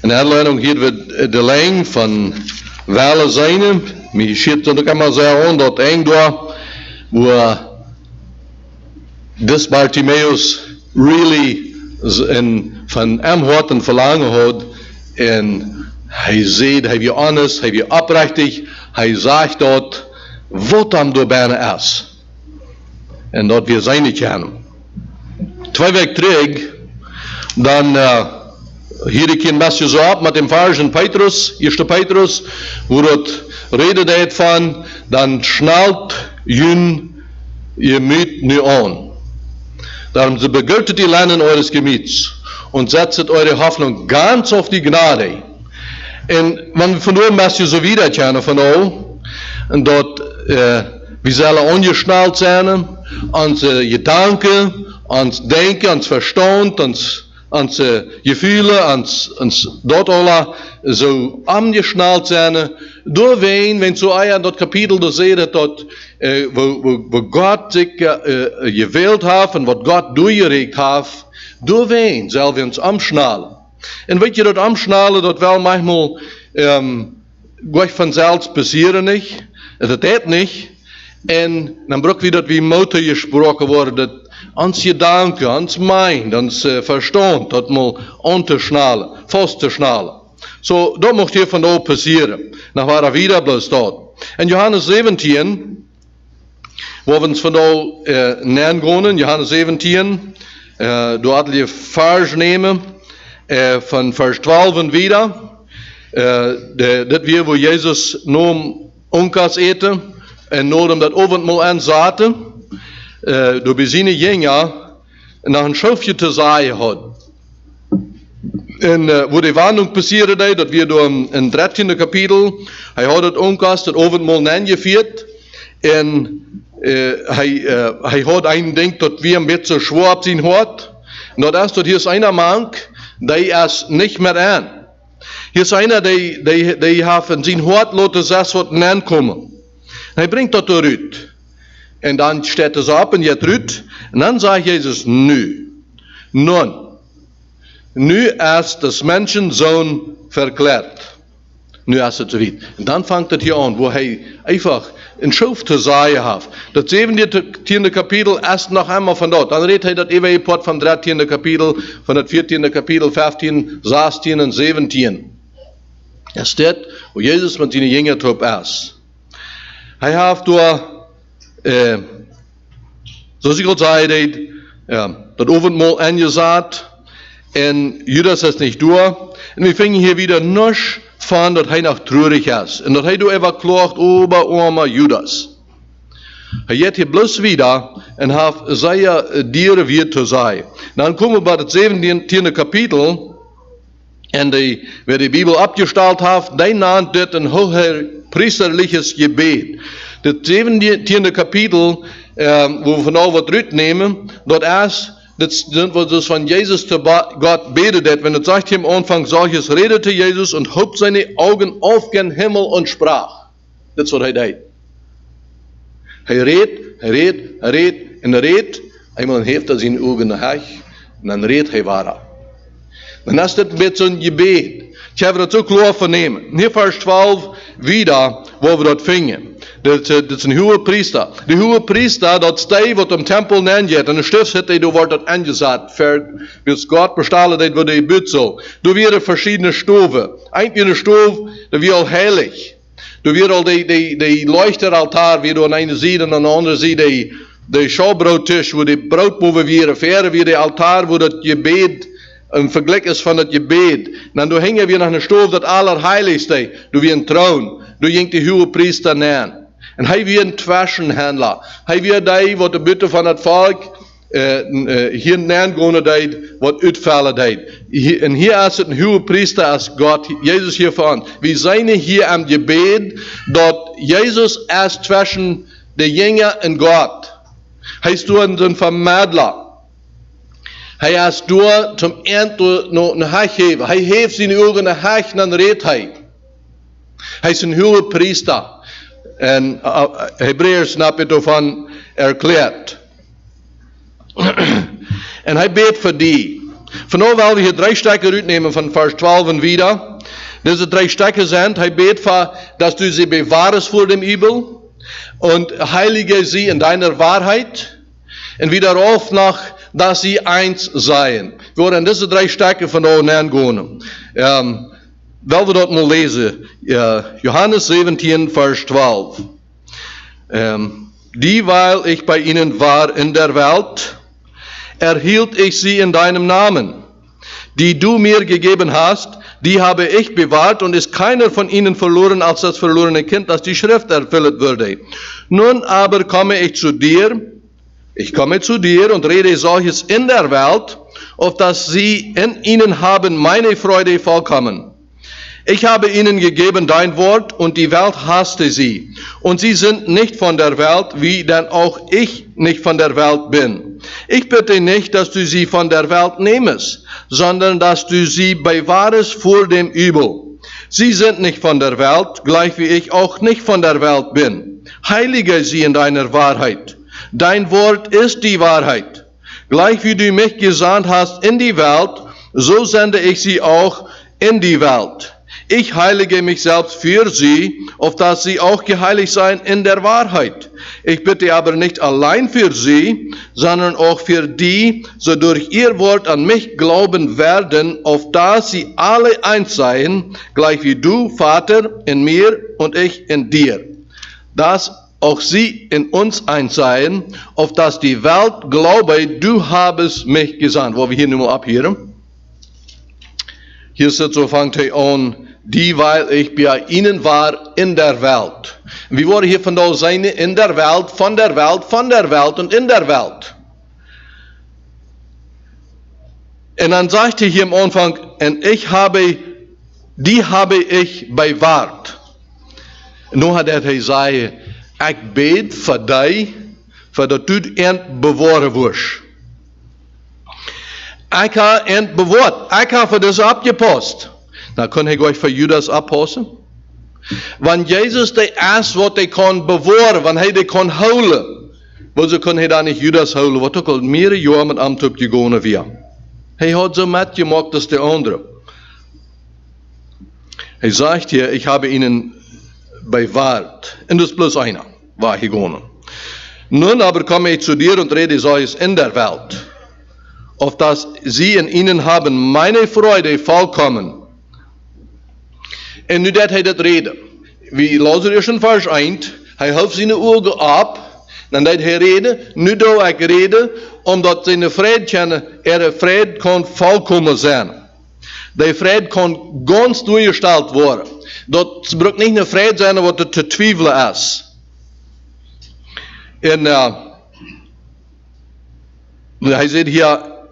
In aanleiding hier we de lijn van welle zijn, maar schiet dan ook allemaal zeggen dat eng door, wo this Bartimaeus really van hem hart en verlangen had, en hij zei, hij was honest, hij was oprechtig, hij zegt dat wat hem door bijna is. En dat we zijn niet kennen. 2 weken terug, dan hier ik een beetje zo op met dem Versen Petrus, 1. Petrus, wo dat rede deed van, dan schnallt jün je Gemüt nu an. Darum so begürtet die Lernen eures Gemüts und setzt eure Hoffnung ganz auf die Gnade. Und wenn wir von oben ein bisschen so wiederkennen von all, und dort wir sollen angeschnallt sein, unsere Gedanken, uns Denken, uns Verstand, uns Gefühle, uns dort alle so angeschnallt sein, door wenn so in dat Kapitel da seht, dort, wo Gott sich gewählt hat und was Gott durchgeregt hat, door wen sollen wir uns anschnallen. Und weet je, dat anschnallen, dat wel manchmal gleich von selbst passieren nicht, das geht nicht, und dann braucht wieder wie Motor gesprochen worden, dat ans Gedanken, ans Mind, ans Verstand, dat mal anzuschnallen, festzuschnallen. So, dat mocht hier van oben passieren. Dan waren we wieder bloß dort. In Johannes 17, wo wir uns von oben nähern können, Johannes 17, du hast die Vers nehmen, von Vers 12 und wieder, das wir, wo Jesus nun Unkas eten, und nur dat Abendmahl ansaten, du bist seine Jünger, nach ein Schöpfchen zu sagen hat. En wo die Warnung passierte, dat wir door in 13. Kapitel, hij had het Unkas, het Abendmahl aangevierd, en hij had een ding dat wir een beetje schwor op zijn hart, en dat is dat hier is einer Mann, die is niet meer aan. Hier is einer, die heeft in zijn hart laten zes wat aankomen. Hij brengt dat eruit. En dan steht es op en je eruit, en dan zegt Jezus, nu, nun, nu is des Menschenzoon verklärt. Nu is het zoiets. En dan vangt het hier aan, wo hij einfach een schoof te zeggen heeft. Dat 17. Kapitel is nog einmal van dat. Dan redt hij dat eeuwige pot van 13. Kapitel, van het 14. Kapitel, 15, 16 en 17. Er staat, wo Jezus met zijn jünger top is. Hij heeft door, zoals ik al zei, dat Abendmahl aangezaat. En Judas ist nicht durch. Und wir finden hier wieder nur van dat hij nog treurig is. En dat hij door even klaagt over oma Judas. Hij gaat hier bloß wieder en heeft zijn dieren weer te zijn. Dan komen we bij het 17e kapitel. En wer die Bibel abgestalt heeft, die nannt dit een hoger priesterliches gebed. Het 17e kapitel, wo we vanaf wat uitnemen, dat is, dat was dus van Jezus te Gott betet hat, wenn es sagt hier am Anfang, solches redete Jesus und hob seine Augen auf gen Himmel und sprach. Das ist was er deed. Hij redt, en er redt, eenmaal heeft hij zijn ogen naar huis, en dan redt hij waar. Dan is dit met zo'n gebed. Ich habe das so klar vernehmen. Hier Vers 12 wieder, wo wir das fingen. Das ist ein hoher Priester. Der hohe Priester, das steht, was im Tempel nennt, und der Stiftshütte, da wird das angesagt, wie es Gott bestahlen hat, wird die Büt so. Da wären verschiedene Stufen. Eigentlich eine Stufe, da wäre auch heilig. Da wäre auch die Leuchteraltar, wie du an einer Seite und an der anderen Seite der Schaubrottisch, wo die Brotboven wären, wäre wie der Altar, wo das Gebet ein Vergleich ist von das Gebet. Dann du hängen wir nach einer Stufe, das Allerheiligste. Du wie ein Thron. Du jingt die hohe Priester nähen. Und hij wie ein Zwischenhändler. Hij wie die, wat de Bitte von das Volk hier nähen gehen deed, wat uitvallen deed. Und hier ist es ein hoher Priester als Gott, Jesus hier vor uns. Wir sind hier am Gebet, dass Jesus ist zwischen der Jünger und Gott. Hij ist nur ein Vermittler. Hij is door zum Ende noch een Hach geven. Hij heeft zijn ogen een Hach, dan redt hij. Hij is een hoge priester. En Hebreeërs snappen daarvan erklärt. En hij beet voor die. Vanaf wil we hier 3 Stücke uitnemen van vers 12 en wieder. Diese 3 Stücke sind, hij beet voor, dass du sie bewahrst vor dem Übel und heilige sie in deiner Wahrheit. Und wieder auf nach, dass sie eins seien. Wir wollen diese 3 Stücke von oben gehen. Weil wir dort mal lesen. Johannes 17, Vers 12. Dieweil ich bei ihnen war in der Welt, erhielt ich sie in deinem Namen. Die du mir gegeben hast, die habe ich bewahrt und ist keiner von ihnen verloren als das verlorene Kind, das die Schrift erfüllt würde. Nun aber komme ich zu dir, und rede solches in der Welt, auf dass sie in ihnen haben meine Freude vollkommen. Ich habe ihnen gegeben dein Wort, und die Welt hasste sie. Und sie sind nicht von der Welt, wie denn auch ich nicht von der Welt bin. Ich bitte nicht, dass du sie von der Welt nehmest, sondern dass du sie bewahrest vor dem Übel. Sie sind nicht von der Welt, gleich wie ich auch nicht von der Welt bin. Heilige sie in deiner Wahrheit. Dein Wort ist die Wahrheit. Gleich wie du mich gesandt hast in die Welt, so sende ich sie auch in die Welt. Ich heilige mich selbst für sie, auf dass sie auch geheiligt seien in der Wahrheit. Ich bitte aber nicht allein für sie, sondern auch für die, so durch ihr Wort an mich glauben werden, auf dass sie alle eins seien, gleich wie du, Vater, in mir und ich in dir. Dass auch sie in uns eins seien, auf dass die Welt glaube, du habest mich gesandt. Wollen wir hier nun mal abhören? Hier steht so, fangt er an, dieweil ich bei ihnen war in der Welt. Und wir wollen hier von da sein, in der Welt, von der Welt, von der Welt und in der Welt. Und dann sagt er hier am Anfang, und die habe ich bewahrt. Und nun hat er gesagt, ich bete für dich, für dass du bewahren wirst. Ich habe bewahrt, ich habe für das abgepasst. Na, kann ich euch für Judas abpassen? Wenn Jesus der ist, was er kann bewahren, wenn er die kann holen, wieso kann er da nicht Judas holen, was auch mehrere Jahre mit ihm gegangen wäre? Er hat so mitgemacht als der andere. Er sagt hier, ich habe ihnen bewahrt. Und das ist bloß einer, war gegangen. Nun aber komme ich zu dir und rede solches in der Welt, auf dass sie in ihnen haben meine Freude vollkommen. Und nu dat hij dat reden. We lazen eerst in vers 1. Hij hield zijn ogen op. Dan dat hij reden. Nu doe ik reden. Omdat zijn vrede kan, vrede kan volkomen zijn. Der Friede kann ganz durchgestellt werden. Das braucht nicht eine Friede sein, was zu zweifeln ist. Und er sagt hier,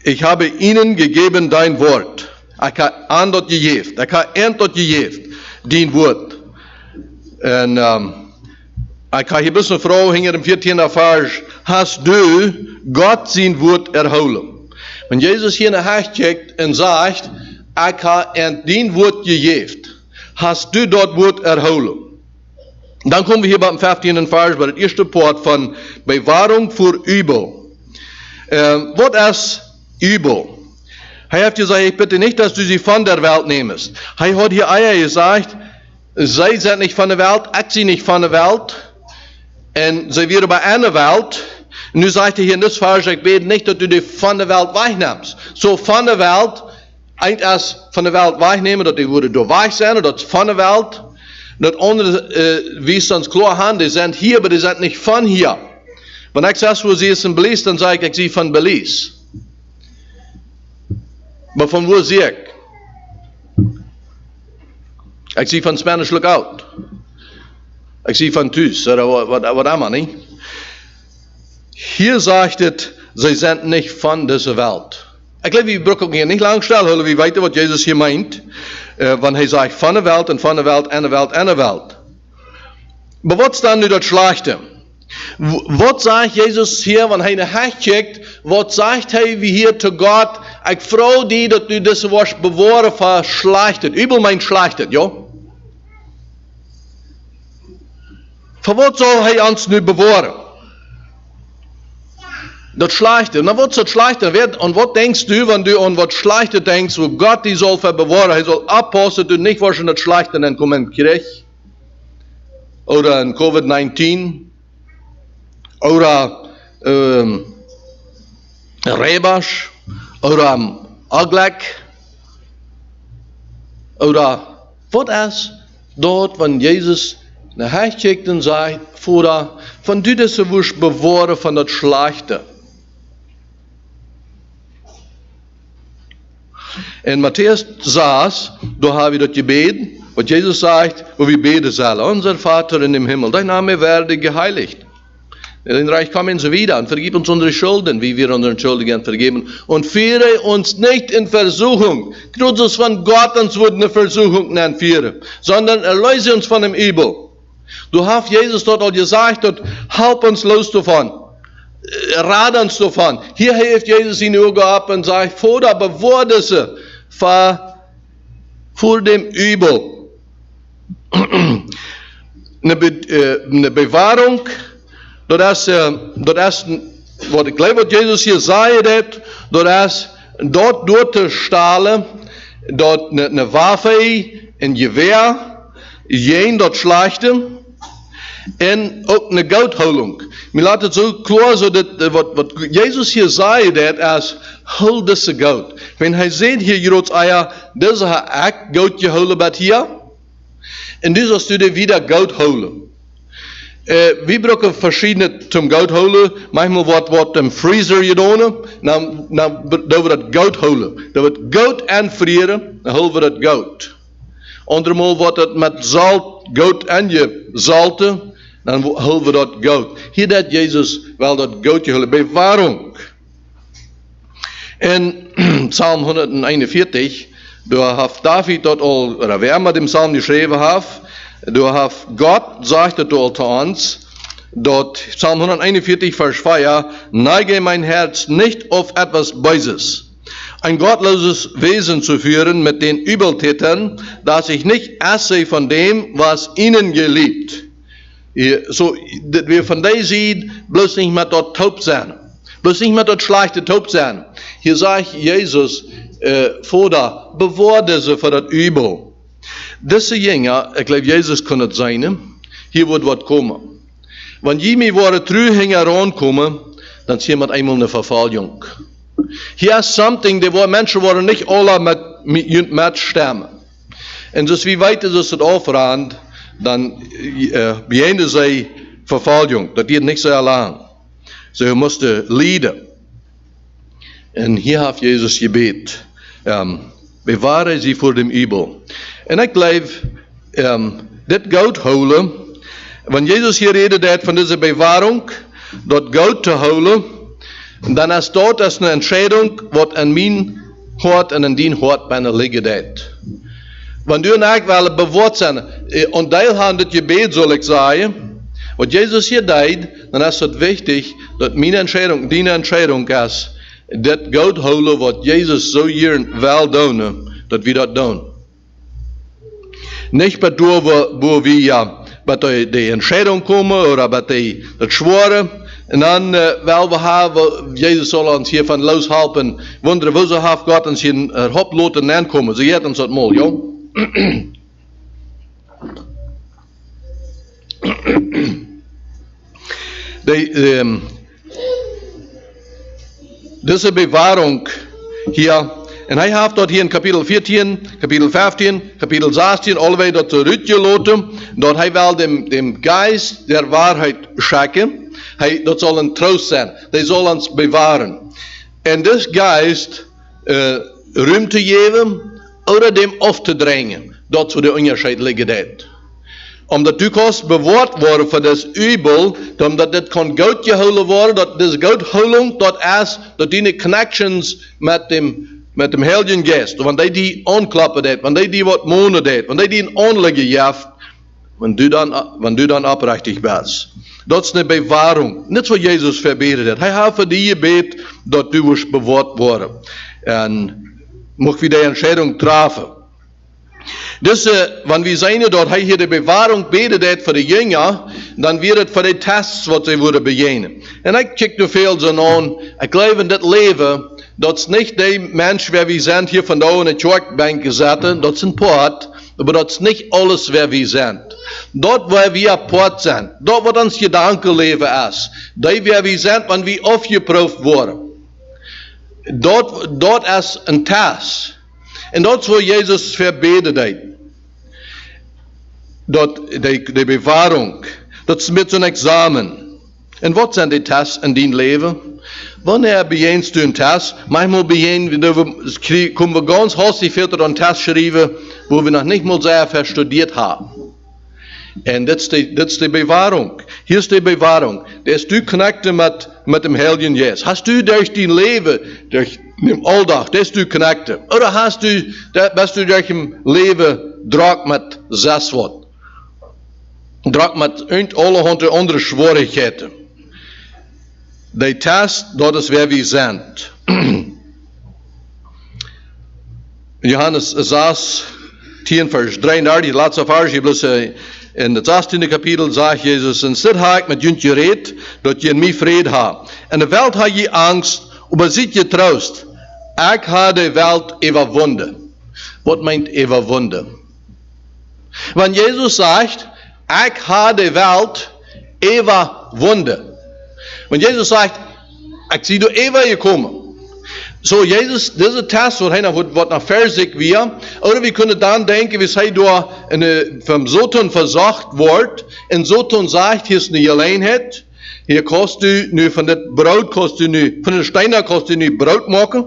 ich habe ihnen gegeben dein Wort. Ich habe an dort gegeben. Ich habe an dort gegeben, dein Wort. Und ich habe hier bis eine Frau, hing im 14. Vers, hast du Gott sein Wort erholen? Wenn Jesus hier nach checkt und sagt, ich habe an dein Wort gegeben, hast du dort Wort erholen? Dann kommen wir hier beim 15. Vers, bei der ersten Part von Bewahrung vor Übel. Was ist Übel? Er hat gesagt, ich bitte nicht, dass du sie von der Welt nimmst. Er hat hier Eier gesagt, sie sind nicht von der Welt, ich sie nicht von der Welt. Und sie wären bei einer Welt. Und nu sagt er hier in das Vers, ich bete nicht, dass du die von der Welt wegnimmst. So von der Welt, eigentlich als von der Welt wegnehmen, dass die würde durch weich sein, oder das von der Welt. Das andere, wie es uns klar haben, die sind hier, aber die sind nicht von hier. Wenn ich sage, wo sie ist in Belize, dann sage ich sie von Belize. Aber von wo sehe ich? Ich sehe von Spanish Lookout. Ich sehe von Tüß, oder was immer, nicht? Hier sagt es, sie sind nicht von dieser Welt. Ich glaube, wir brauchen hier nicht lang stellen, wie weiter, was Jesus hier meint. Wenn er sagt, von der Welt, und von der Welt, eine Welt, eine Welt. Aber was ist dann nu das Schlechte? Was sagt Jesus hier, wenn er nach Hause checkt, was sagt er wie hier zu Gott, ich freue dich, dass du das was bewahren für Schlechtet. Übel meint Schlechtet, ja? Für was soll er uns nu bewahren? Das Schlechte. Na, was ist das Schlechte? Und was denkst du, wenn du an was Schlechte denkst, wo Gott die soll bewahren? Er soll abpassen, du nicht wahrscheinlich das Schlechte dann kommen in Krieg. Oder in Covid-19. Oder Rebasch. Oder am Aglek. Oder was ist dort, wenn Jesus nach Hause schickt und sagt, Vater, von du das wirst bewahren von das Schlechte. In Matthäus saß, da habe ich das Gebet, was Jesus sagt, wo wir beten sollen. Unser Vater in dem Himmel, dein Name werde geheiligt. In dein Reich kommen sie wieder und vergib uns unsere Schulden, wie wir unseren Schuldigen vergeben. Und führe uns nicht in Versuchung. Grüß uns von Gott, uns wird eine Versuchung nicht führen, sondern erlöse uns von dem Übel. Du hast Jesus dort auch gesagt, und halb uns los davon. Rat uns davon. Hier hilft Jesus ihn Augen ab und sagt, Vater, bewahr sie vor dem Übel. Eine Bewahrung, das ist, was ich glaube, was Jesus hier sagt, das ist, dort durchzustahlen, dort eine Waffe, ein Gewehr, jen dort Schlechte, und auch eine Goutholung. Mir laat het so klar, so was Jesus hier sagt, als hol diese Gout. Wenn er sieht hier, Jerots Eier, das hat ich Gout geholt bei hier, und du sollst du dir wieder Gout holen. Wir brauchen verschiedene zum Gout holen. Manchmal wird im Freezer getan, dann da wird das Gout holen. Da wird Gout anfrieren, dann holen wir das Gout. Andermal wird das mit Salt, Gout angesalten, dann holen wir das Gout. Hier hat Jesus wel das Gout geholt. Bewahrung. In Psalm 141, da hat David dort all, oder wer immer den Psalm geschrieben hat, da hat Gott, sagt er dort zu uns, dort Psalm 141, Vers 2, neige mein Herz nicht auf etwas Böses, ein gottloses Wesen zu führen mit den Übeltätern, dass ich nicht esse von dem, was ihnen geliebt. So, dass wir von der sehen, bloß nicht mehr dort taub sein. Bloß nicht mehr dort schlechte taub sein. Hier sagt Jesus, Vater, bewahr diese vor das Übel. Diese Jünger, ich glaube, Jesus kann es sein, hier wird was kommen. Wenn jemand wurde Trühänger rankommen, dann sehen wir einmal eine Verfallung. Hier ist something, die Menschen wollen nicht alle mit sterben. Und das wie weit ist es aufrand, dann beenden sie Verfallung. Das geht nicht sehr lang. Sie mussten leiden. Und hier hat Jesus gebet. bewahre sie vor dem Übel. Und ich glaube, das Geld holen, wenn Jesus hier redet von dieser Bewahrung, dort Geld zu holen, dann ist dort eine Entscheidung, was an mein Hort und an dein Hort bei einer liegen hat. Wenn du und ich wollen bewahrt sein, und teilhaben das Gebet, soll ich sagen, was Jesus hier tut, dann ist es wichtig, dass meine Entscheidung, deine Entscheidung ist, das Geld holen, was Jesus so hier will tun, dass wir das tun. Nicht bei dir, wo wir ja bei der Entscheidung kommen oder bei das Schwore. Und dann, weil wir haben, Jesus soll uns hiervon loshelfen, wundern, wo so hat Gott uns hier Hauptloten ankommen. So jetzt uns das mal, ja? Diese Bewahrung hier, und er hat dort hier in Kapitel 14, Kapitel 15, Kapitel 16, alleweg dort zurückgelassen, dort er will dem Geist der Wahrheit schenken, dat soll ein Trost sein, der soll uns bewahren. Und das Geist Ruhm zu geben oder dem aufzudrängen, dort wo der Unterschied liegt. Omdat du kannst bewahrt worden für das Übel, omdat das kann Geld geholt worden, dass das Geldholung dort ist, dort die Connections mit dem Heiligen Geist, wenn die anklappen det, wenn die wat mohnen det, wenn die in Anlege jaft, wenn du dann abrechtig bist. Das ist eine Bewahrung, nicht was Jesus verbetet hat. Er hat für die gebet, dass du wirst bewahrt worden. Und muss wieder Entscheidung treffen. Das, wenn wir sehen, dort hier die Bewahrung betet für die Jünger, dann wird es für die Tests, was sie würden begehen. Und ich kicke viel so an, ich glaube in das Leben, das ist nicht die Mensch, wer wir sind, hier von da in der Kirchbank gesessen, das ist ein Port, aber das ist nicht alles, wer wir sind. Dort, wo wir Port sind, dort, wo uns Gedankenleben ist, da, wer wir sind, wenn wir aufgeprüft wurden. Dort ist ein Test. Und dort, wo Jesus verbetet hat, dort die Bewahrung, das ist mit so einem Examen. Und was sind die Tests in deinem Leben? Wanneer beginnst du einen Test? Manchmal kommen wir ganz hastig filter einen Test schreiben, wo wir noch nicht mal sehr verstudiert haben. Und das ist die Bewahrung. Hier ist die Bewahrung. Dass du connected mit dem Heiligen Geist. Hast du durch dein Leben, durch den Alltag, dass du connected? Oder bist du durch dein Leben drauf mit Sesswort? Drauf mit allerhand andere Schwierigkeiten. Der Test, das ist wer wir sind. Johannes 6, 10, Vers 33, laatste Vers, in het 16e Kapitel sagt Jesus, en dit ha ik met jullie gereed, dat je in mij vrede ha. En de wereld ha je angst, maar ziet je troost. Ik ha de wereld überwunden. Wat meint überwunden? Wenn Jesus sagt, ik ha de wereld überwunden. Wenn Jesus sagt, ich zie du übergekommen. So, Jesus, diese Test, was nach Versig wir, oder wir können dann denken, wie sei da vom Satan versagt wird, und Satan sagt, hier ist eine Alleinheit, hier kannst du nu von dem Brot, von den Steinen kannst du nu Brot machen.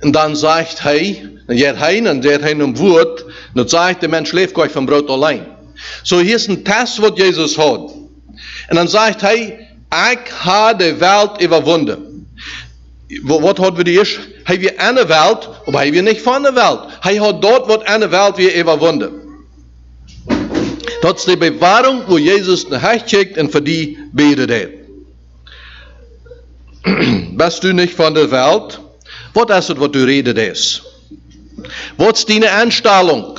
Und dann sagt dann geht ein Wort, dann sagt der Mensch lebt gleich vom Brot allein. So, hier ist ein Test, was Jesus hat. Und dann sagt ich habe die Welt überwunden. Was hat wir erst? Haben wir eine Welt, aber haben wir nicht von der Welt. Er hat dort, was eine Welt wir überwunden. Das ist die Bewahrung, wo Jesus nach Hause schickt und für die betet hat. Bist du nicht von der Welt? Was ist es, was du redest? Was ist deine Einstellung?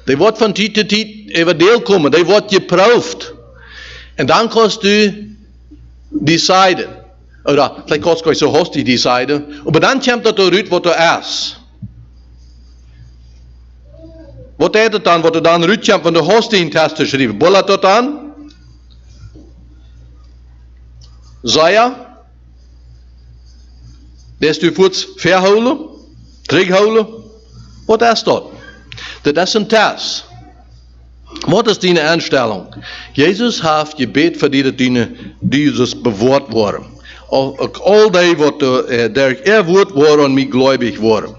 Die wird von Zeit zu Zeit über Deel kommen, die wird geprüft. Und dann kannst du deciden. Oder vielleicht kannst du so hastig deciden. Aber dann kommt das raus, was du ist. Was ist das dann, was du dann rauskommt, wenn du hastig in den Test geschrieben? Was ist das dann? Seier? Dass du kurz verholen? Zurückholen? Was ist das? Das ist ein Test. Was ist deine Einstellung? Jesus hat gebet für die, dieses bewahrt worden. All die, was der Wort war und mich gläubig waren.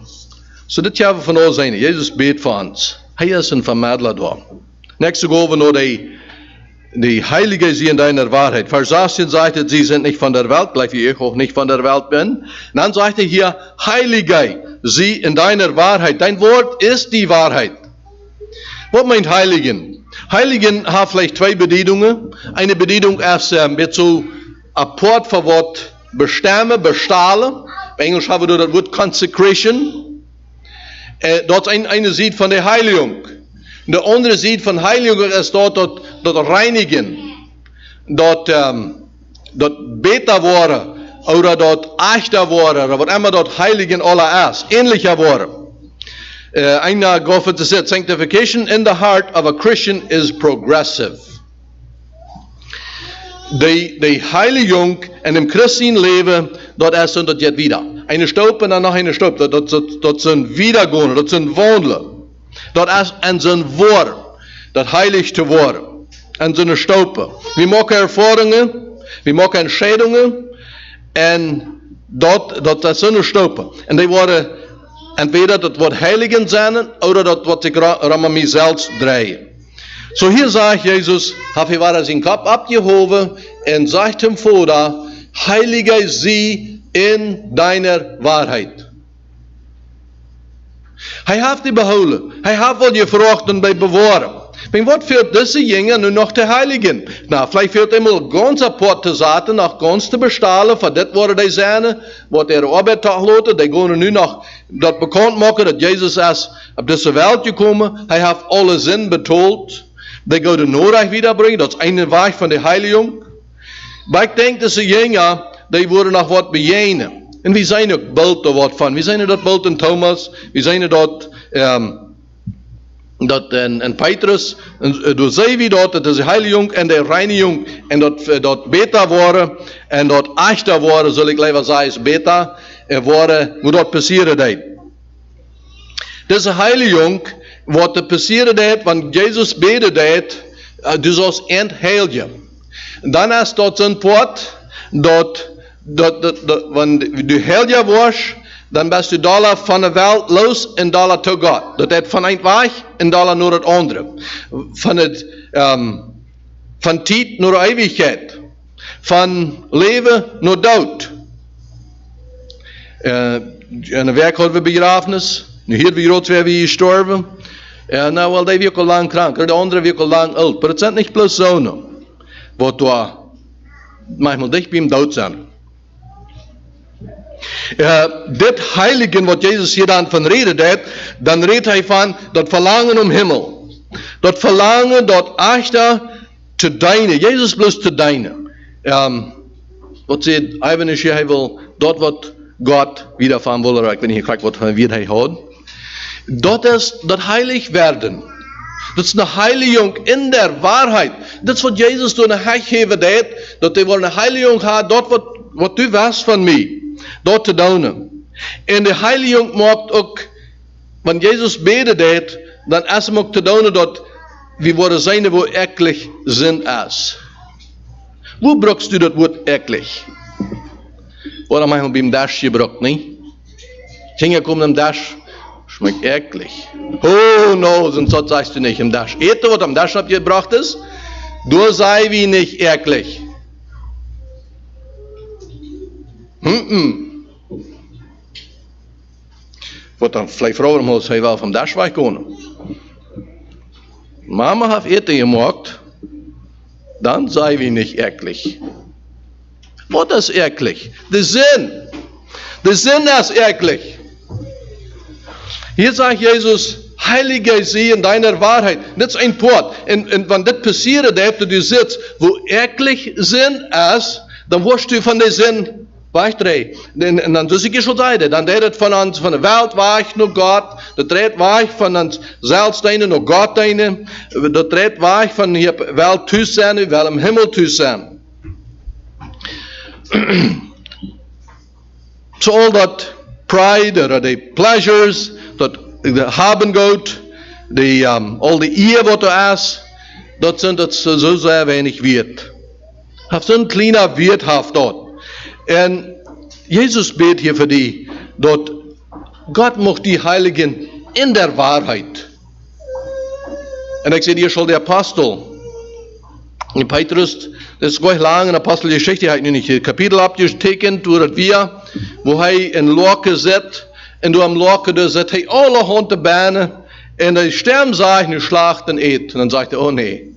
So das haben wir von uns sein. Jesus betet für uns. Er ist ein Vermittler da. Nächste gehen wir noch die Heilige sie in deiner Wahrheit. Vers 18 sagt, sie sind nicht von der Welt, gleich wie ich auch nicht von der Welt bin. Und dann sagt er hier, Heilige sie in deiner Wahrheit. Dein Wort ist die Wahrheit. Was meint Heiligen? Heiligen haben vielleicht zwei Bedeutungen. Eine Bedeutung ist mit so ein Port für Wort bestimmen, bestahlen. Bei Englisch haben wir das Wort Consecration. Dort ist eine Seite von der Heiligung. Der andere Seite von Heiligung ist dort Reinigen. Dort beter worden. Oder dort echter worden. Oder was immer dort Heiligen alle ist. Ähnlicher worden. Einer Gott said, sanctification in the heart of a Christian is progressive. Die Heiligung in dem Christenleben, dort ist und dort jetzt wieder. Eine Staupe und dann noch eine Staupe. Dort sind Wiedergehen, dort sind Wandeln. Dort ist ein so Wort, das heilig zu werden. Ein so eine Staupe. Wir machen Erfahrungen, wir machen Entscheidungen, und dort ist so eine Staupe. Und die werden entweder das Wort Heiligen sein, oder das wird sich mich selbst drehen. So hier sagt Jesus, habe ich seinen Kopf abgehoben und sagt ihm vor, heilige sie in deiner Wahrheit. Hij heeft die behouden. Hij heeft wel gevraagd en bij bewaren. Maar wat führt diese Jünger nun noch te heiligen? Na, vielleicht führt immer ganz apart te zaten, noch ganz te bestalen, voor dit worden die zijn, wat er Arbeit laten, die gaan nu nog dat bekend maken, dat Jezus is op deze wereld gekomen. Hij heeft alle zin betoeld. Die gaan de Noorreich wiederbringen, dat is een weg van de Heiligung. Maar ik denk, deze Jünger, die worden nog wat bejenen. En wie zijn ook beeld er wat van? Wie zijn er dat beeld in Thomas? Wie zijn er dat in Petrus? Du zei wie dat is de Heiligung en de Reinigung en dat beter worden en dat echter worden, zal ik liever zeggen, is beter worden, hoe dat passieren deed. Deze Heiligung, wat er passieren deed, want Jezus beden deed, dus als entheilje. Dan is dat zo'n poort, wanneer du heilig was, dan bist du dollar van de wereld los en dollar tot God. Dat is van een weg en dollar naar het andere. Van tijd naar eeuwigheid. Van leven naar dood. In de werk hadden we begrafenis. Nu hier wie rood zijn we gestorven. Nou wel, die werken lang krank. De andere werken lang oud. Maar het zijn niet plus zonen. Wat we manchmal dicht bij hem dood zijn. Dit Heiligen, wat Jezus hier dan van reden deed, dan redt hij van dat verlangen om Himmel. Dat verlangen, dat achter te dienen. Jezus bloos te dienen. Wat zegt Ivan is hier, hij wil dat wat God wieder van wil. Ik weet niet gelijk wat van wie hij houdt. Dat is dat heilig werden. Dat is een heiliging in der Waarheid. Dat is wat Jezus door een gegeven deed. Dat hij wel een heiliging had, dat wat u was van mij. Dat te doen. En de heiliging maakt ook, wanneer Jezus beden deed, dan is hem ook te doen dat we worden zijn wo eklig zijn is. Hoe brukst u dat woord eklig? Oder manchmal beim Dash gebruikt, niet? Kinder komen am Dash, schmeckt eklig. Oh no, sonst so sagst du nicht im Dash. Ete, was am Dash abgebracht ist, du sei wie nicht eklig. Wat dan vielleicht vrouwen moet hij wel van Dash wegkomen. Mama heeft eten gemaakt, dan sei wie nicht eklig. Wat is eklig? De zin. De zin is eklig. Hier sagt Jesus, heilige sie in deiner Wahrheit. Dat is een poort. En wanneer dit passiert, dat du sitzt, wo eklig zin is, dan word je van de zin wegdrehen. En dan dus ik schon zei, dan deed het van ons, van de wereld weg naar God, dat dreht weg van ons zelfs naar God deinen, dat dreht weg van hier wel thuis zijn, wel im Himmel thuis zijn. So all that pride, or the pleasures, that the haben geht, all the eer wat er is, dat sind het so sehr wenig wert. Heeft zo'n kleiner Wert haft dort. En Jezus beet hier voor die, dat Gott macht die Heiligen in der Wahrheit. Und ich sehe, hier schon der Apostel. Und Petrus, das ist gleich lang in der Apostelgeschichte, er hat nicht ein Kapitel abgetekent, durch wir, wo er in Lorke sitzt, und du am Lorke, da sitzt er alle Hunde Beine, und der Sterben sah ich, und schlacht und eet. Und dann sagt er, oh nee,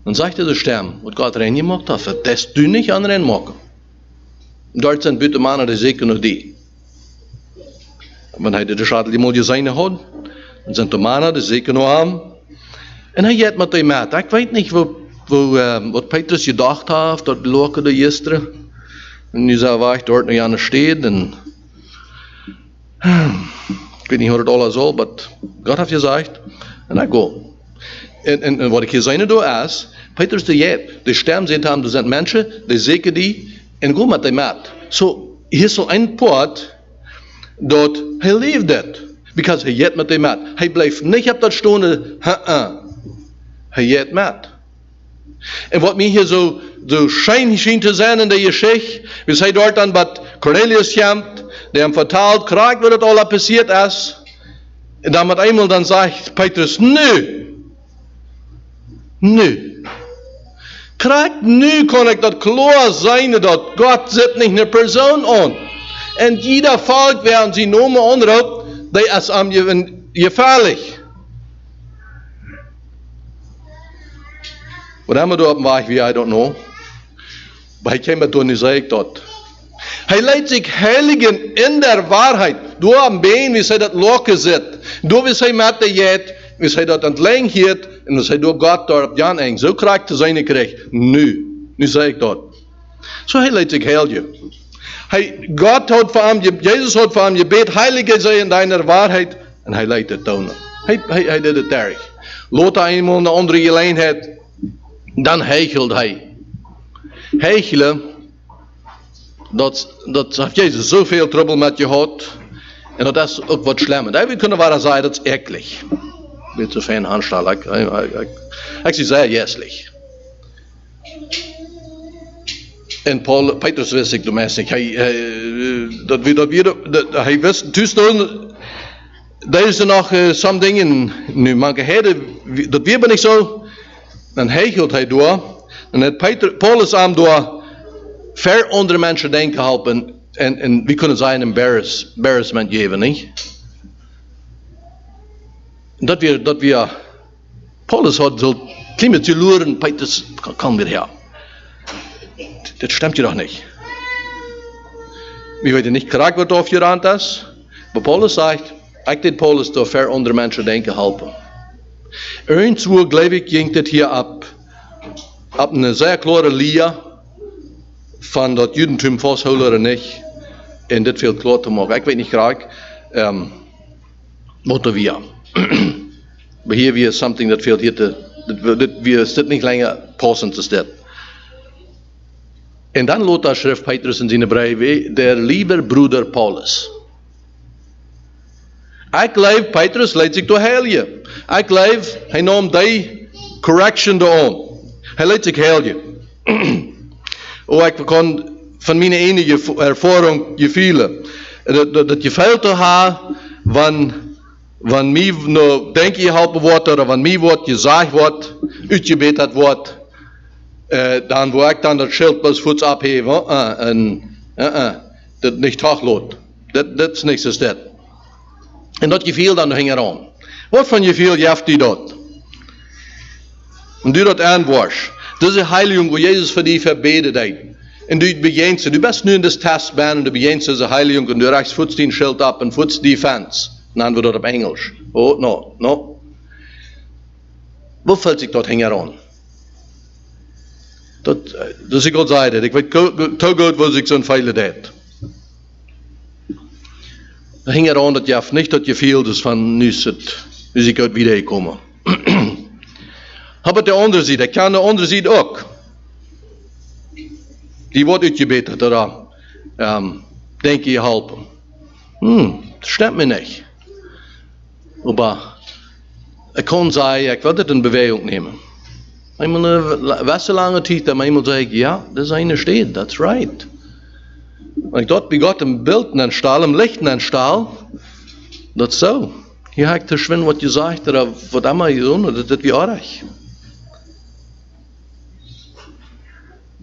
Dann sagt er, der Sterben, was Gott reingemacht hat, das du nicht an reinmachen. Und dort sind bitte Männer, die sicher nur die. Wenn er de Schadel die Modje zijn had, dan zijn de mannen die zeker nog aan. En hij heeft met die maat. Ik weet niet wat Petrus gedacht heeft, dat de loken de gisteren. En nu zou ik dort nog aan de steed. En ik weet niet hoe het alles zal, maar God heeft gezegd. En ik ga. En wat ik hier zei door is, Petrus de jeep, die sterben zijn hem, er zijn mensen, die zeker die, en go met die maat. Zo, hier is al een poort, dat hij leeft het. Because hij jet met die maat. Hij blijft niet op dat stonden. Hij jet met. En wat mij hier zo schijnt te zijn in de geschichte. We zijn dort dan wat Cornelius komt. Die hem vertaald krijgt wat het al passiert is. En dan met eenmaal dan zegt Petrus, nu. Krijgt nu kan ik dat klaar zijn dat God zit niet een persoon aan. En jeder volk werden sie noemen onderop, die is am gefährlich. Wat hebben we daar op weg wie, I don't know. Maar hij kwam toen niet zeggen dat. Hij leidt zich heiligen in der Wahrheit. Door am been, wie zij dat loken zit. Door wie zij met de jet, wie zij dat ontlang hield, en wie zij door God daar op Jan eng. Zo krijgt te zijn kreeg. Nu zeg ik dat. Zo hij leidt zich heilig. Gott hat vor ihm, Jesus hat vor ihm gebet, heilige sei in deiner Wahrheit, und hij leidt het tonen. Hij deed het erg. Laat hij eenmaal een andere gelegenheid, dan hechelt hij. Hechelen, dat heeft Jezus zoveel trouble met gehad, en dat is ook wat schlimm. We kunnen wel zeggen, dat is eklig. Met zo'n fijn aanstel, ik zie zeer jeslig. En Petrus wist ik domestic. Hij wist toestonden. Er is er nog some dingen nu manke heden. Dat weer ben ik zo. Dan hegelt hij door. En het Paulus aan door ver andere mensen denken helpen. En we kunnen zijn embarrassment geven, niet? Dat we Paulus had zo klimmen te luren. Petrus kan weer her. Das stimmt jedoch nicht. Wir werden nicht gefragt, was aufgerannt ist. Aber Paulus sagt, ich den Paulus da für andere Menschen denken helfen. Irgendwo, glaube ich, ging das hier ab eine sehr klare Linie von das Judentum festhalten oder nicht. Und das viel klar zu machen. Ich weiß nicht gerade, was wir. Aber hier wir something that fehlt hier, wir sind nicht länger passend zu das. En dan loopt daar schrift Petrus in zijn brief, der lieber Bruder Paulus. Ik geloof, Petrus leidt zich door heilige. Ik geloof, hij nam die correction door. Hij leidt zich heilige. Ik kan van mijn enige ervaring gevoelen. Dat je veel te hebben, wanneer mij nou denken geholpen wordt, of wanneer mij wordt gezegd wordt, uitgebeterd wordt. Dan wo ik dan dat schild bloß voets abheben dat niet hoogloot. Dat is niks als dat. En dat gevoel dan hing eraan. Wat van gevoel jeft die dat? En du dat aanwas. Deze heiliging wo Jezus voor die verbetet heeft. En du begint ze. Du bist nu in das Testbahn en du begint deze heiliging en du reichst voets die schild ab en voets die fans. En dan wordt dat op Engels. Oh, no. Wat fällt zich dat hing eraan? Dat ik al zei dat. Ik weet te goed wat ik zo'n feile deed. Dat hing eraan dat je niet dat je viel dus van nu is ik uit wiedergekomen. Maar de andere zijde, ik kan de andere zijde ook. Die wordt uitgebeterd daar. Denk je helpen. Dat stemt me niet. Maar ik kan zeggen, ik wil dit in beweging nemen. Eenmaal een lange tijd, dat eenmaal zeg ik, ja, dat is een steed, that's right. Und ich dort wie Gott im Bild in den Stahl, im Licht in den Stahl, das so. Hier hat er schwinn, was gesagt, oder was immer gesagt, das ist wie Arach.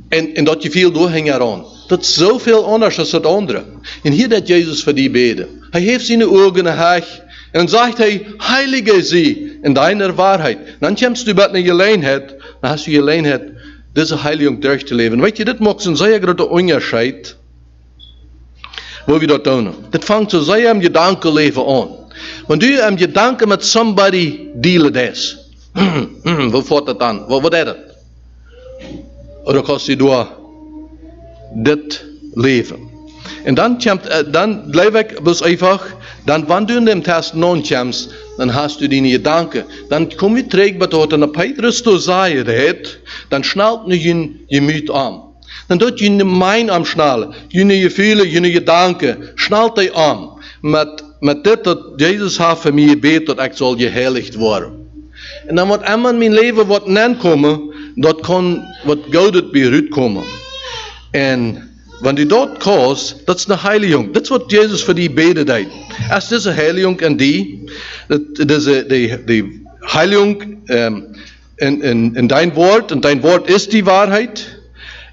En dat je veel doorhing eraan. Dat is zoveel anders als het andere. En hier dat Jezus voor die beden. Hij heeft zijn ogen naar en dan zegt hij, heilige sie in deiner waarheid. En dan komst du bij naar je leenheid, dan hast du je leenheid, deze heiliging durch te leven. Weet je, dit maakt een zeer grote onderscheid, wo we dat doen. Dit vangt zo zeer am gedankenleven aan. Want du am gedanken met somebody dealen des. Wo voort dat dan? Wat is dat? Oder kannst du door dit leven. En dan blijf ik dus einfach, dan wanneer du in dem Test non kommst, dan hast du die Gedanken. Dan kom je terug bij wat een Petrus te zeggen heeft, dan schnallt nu je gemüt aan. Dan doet je mijn am schnallen, je gevoelen, je gedanken, schnallt hij aan. Met dit dat Jezus heeft voor mij gebeten, dat ik zal geheiligd worden. En dan wordt allemaal mijn leven wat aankomen, dat kan wat Gott beruht komen. En wanneer du dat kost, dat is een heiliging. Dat is wat Jezus voor die beden deed. Als deze heiliging en die heiliging in dein Wort, en dein Wort ist die Wahrheit.